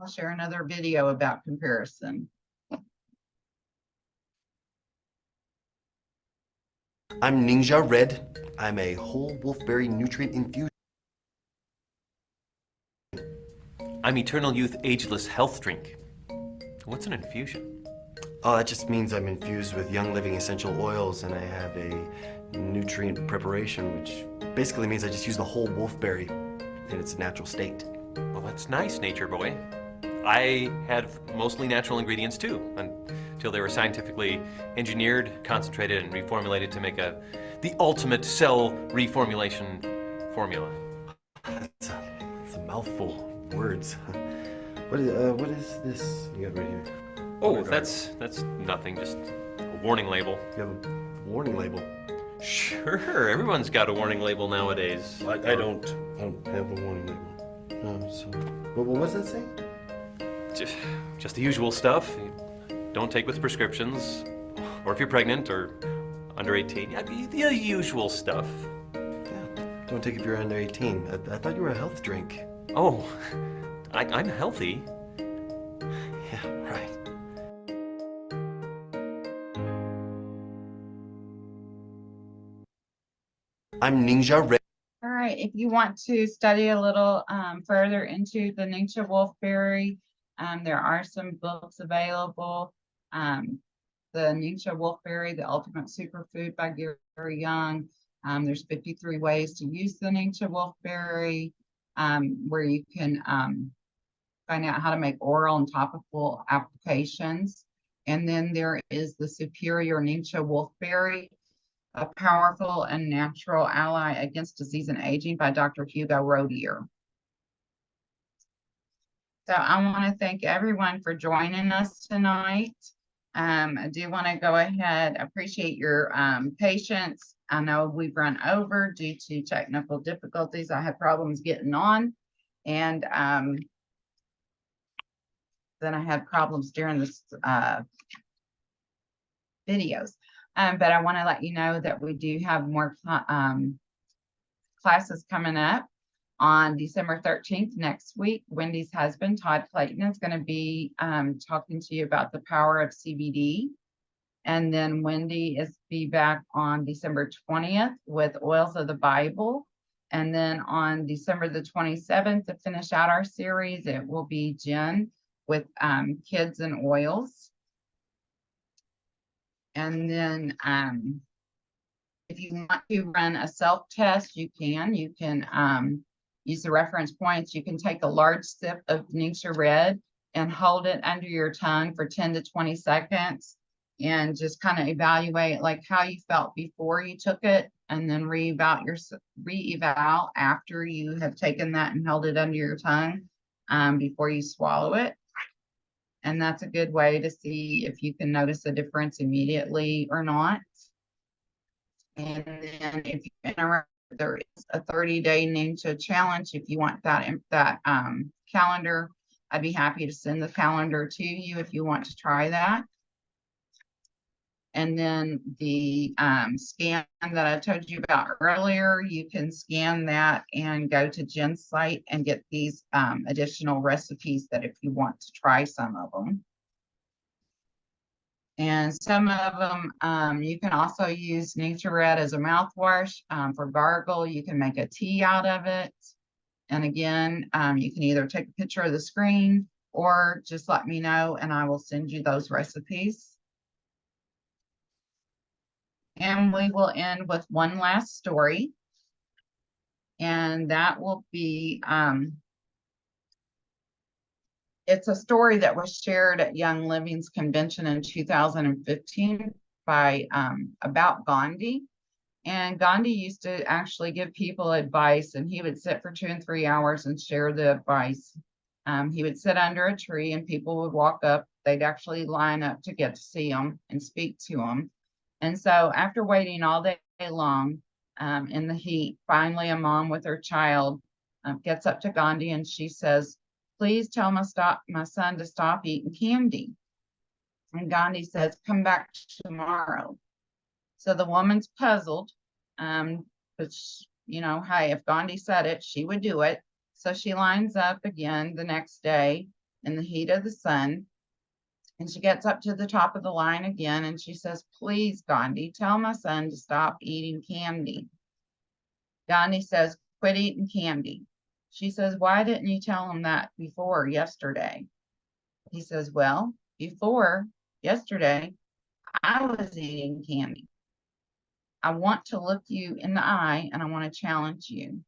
I'll share another video about comparison. I'm NingXia Red. I'm a whole wolfberry nutrient infusion. I'm Eternal Youth Ageless Health Drink. What's an infusion? Oh, that just means I'm infused with Young Living essential oils, and I have a nutrient preparation, which basically means I just use the whole wolfberry in its natural state. Well, that's nice, Nature Boy. I had mostly natural ingredients too, until they were scientifically engineered, concentrated, and reformulated to make the ultimate cell reformulation formula. It's a mouthful of words. What is this you got right here? Oh, that's nothing, just a warning label. You have a warning label? Sure, everyone's got a warning label nowadays. I don't have a warning label. So, what does that say? Just the usual stuff. Don't take with prescriptions, or if you're pregnant or under 18. Yeah, the usual stuff. Yeah, don't take if you're under 18. I thought you were a health drink. Oh, I'm healthy. Yeah, right. I'm NingXia Red. All right, if you want to study a little further into the NingXia Wolfberry, There are some books available. The NingXia Wolfberry, The Ultimate Superfood by Gary Young. There's 53 ways to use the NingXia Wolfberry, where you can find out how to make oral and topical applications. And then there is the Superior NingXia Wolfberry, A Powerful and Natural Ally Against Disease and Aging by Dr. Hugo Rodier. So I want to thank everyone for joining us tonight. I do want to go ahead, appreciate your patience. I know we've run over due to technical difficulties. I had problems getting on, and then I had problems during this videos. But I want to let you know that we do have more classes coming up. On December 13th, next week, Wendy's husband, Todd Clayton, is going to be talking to you about the power of CBD. And then Wendy is be back on December 20th with Oils of the Bible. And then on December the 27th, to finish out our series, it will be Jen with Kids and Oils. And then if you want to run a self-test, you can. You can use the reference points. You can take a large sip of NingXia Red and hold it under your tongue for 10 to 20 seconds and just kind of evaluate like how you felt before you took it, and then re-eval after you have taken that and held it under your tongue before you swallow it. And that's a good way to see if you can notice a difference immediately or not. And then if you interact, there is a 30-day NingXia challenge. If you want that calendar, I'd be happy to send the calendar to you if you want to try that. And then the scan that I told you about earlier, you can scan that and go to Jen's site and get these additional recipes that if you want to try some of them. And some of them, you can also use NingXia Red as a mouthwash for gargle. You can make a tea out of it. And again, you can either take a picture of the screen or just let me know and I will send you those recipes. And we will end with one last story. And that will be, it's a story that was shared at Young Living's convention in 2015 by about Gandhi. And Gandhi used to actually give people advice, and he would sit for 2 and 3 hours and share the advice. He would sit under a tree and people would walk up. They'd actually line up to get to see him and speak to him. And so after waiting all day long in the heat, finally a mom with her child gets up to Gandhi and she says, "Please tell my son to stop eating candy." And Gandhi says, "Come back tomorrow." So the woman's puzzled, but you know, hey, if Gandhi said it, she would do it. So she lines up again the next day in the heat of the sun, and she gets up to the top of the line again, and she says, "Please, Gandhi, tell my son to stop eating candy." Gandhi says, "Quit eating candy." She says, "Why didn't you tell him that before yesterday?" He says, "Well, before yesterday, I was eating candy. I want to look you in the eye and I want to challenge you.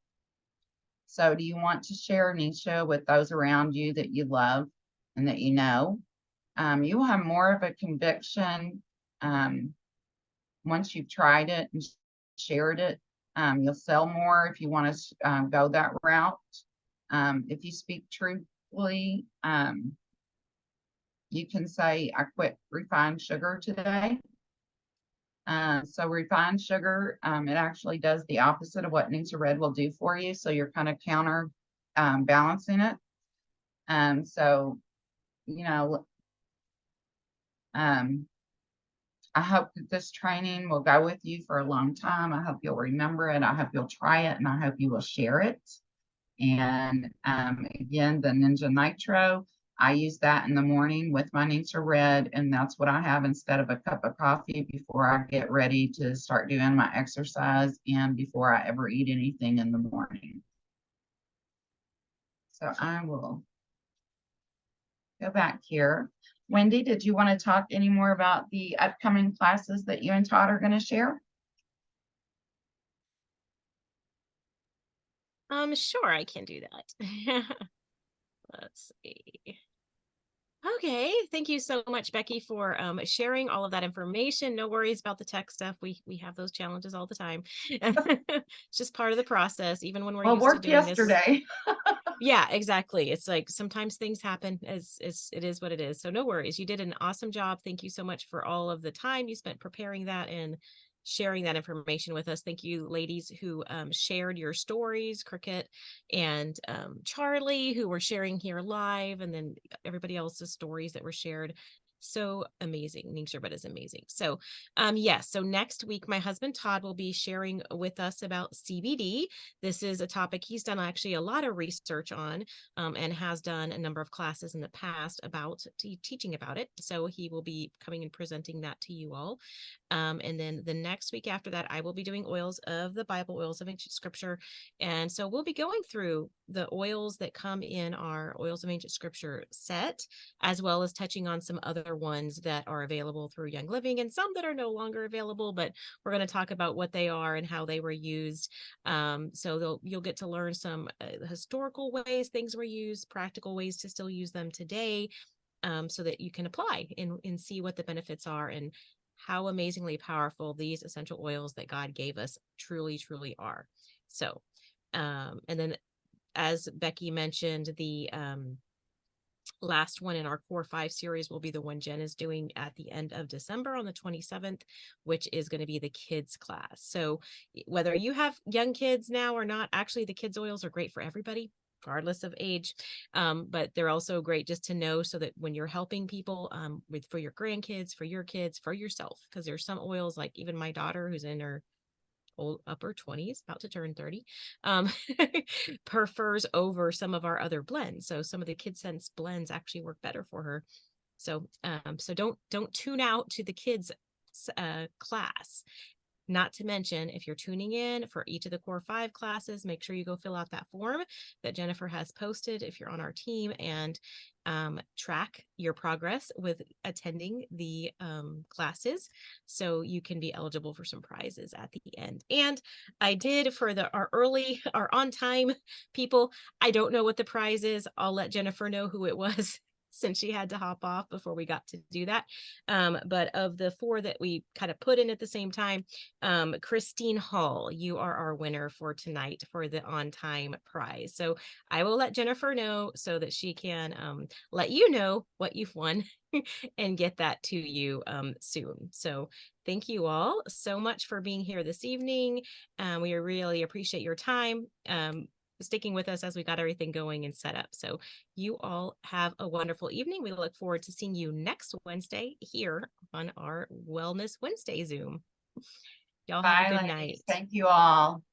So do you want to share NingXia with those around you that you love and that you know? You will have more of a conviction once you've tried it and shared it. You'll sell more if you want to go that route. If you speak truthfully, you can say, "I quit refined sugar today." So refined sugar, it actually does the opposite of what NingXia Red will do for you. So you're kind of counter balancing it. So, you know, I hope that this training will go with you for a long time. I hope you'll remember it. I hope you'll try it, and I hope you will share it. And again, the Ninja Nitro, I use that in the morning with my NingXia Red, and that's what I have instead of a cup of coffee before I get ready to start doing my exercise and before I ever eat anything in the morning. So I will go back here. Wendy, did you want to talk any more about the upcoming classes that you and Todd are going to share? Sure, I can do that. Let's see. Okay, thank you so much, Becky, for sharing all of that information. No worries about the tech stuff. We have those challenges all the time. It's just part of the process, even when we're Well, used to worked doing this. yesterday. Yeah, exactly. It's like sometimes things happen as it is what it is. So no worries. You did an awesome job. Thank you so much for all of the time you spent preparing that and sharing that information with us. Thank you, ladies who shared your stories, Cricket and Charlie, who were sharing here live, and then everybody else's stories that were shared. So amazing. NingXia Red is amazing. So yes, so next week, my husband Todd will be sharing with us about CBD. This is a topic he's done actually a lot of research on and has done a number of classes in the past about teaching about it. So he will be coming and presenting that to you all. And then the next week after that, I will be doing oils of the Bible, oils of ancient scripture. And so we'll be going through the oils that come in our oils of ancient scripture set, as well as touching on some other ones that are available through Young Living and some that are no longer available, but we're going to talk about what they are and how they were used. So you'll get to learn some historical ways things were used, practical ways to still use them today, so that you can apply and see what the benefits are and how amazingly powerful these essential oils that God gave us truly, truly are. So, and then as Becky mentioned, the last one in our Core 5 series will be the one Jen is doing at the end of December on the 27th, which is going to be the kids class. So whether you have young kids now or not, actually the kids oils are great for everybody, regardless of age. But they're also great just to know so that when you're helping people for your grandkids, for your kids, for yourself, because there's some oils like even my daughter who's in her upper 20s, about to turn 30, prefers over some of our other blends. So some of the Kid Sense blends actually work better for her. So so don't tune out to the kids class. Not to mention, if you're tuning in for each of the Core 5 classes, make sure you go fill out that form that Jennifer has posted if you're on our team, and track your progress with attending the classes so you can be eligible for some prizes at the end. And I did for our on time people, I don't know what the prize is. I'll let Jennifer know who it was since she had to hop off before we got to do that. But of the 4 that we kind of put in at the same time, Christine Hall, you are our winner for tonight for the on-time prize. So I will let Jennifer know so that she can let you know what you've won and get that to you soon. So thank you all so much for being here this evening. We really appreciate your time. Sticking with us as we got everything going and set up. So you all have a wonderful evening. We look forward to seeing you next Wednesday here on our Wellness Wednesday Zoom. Y'all have a good night. Thank you all.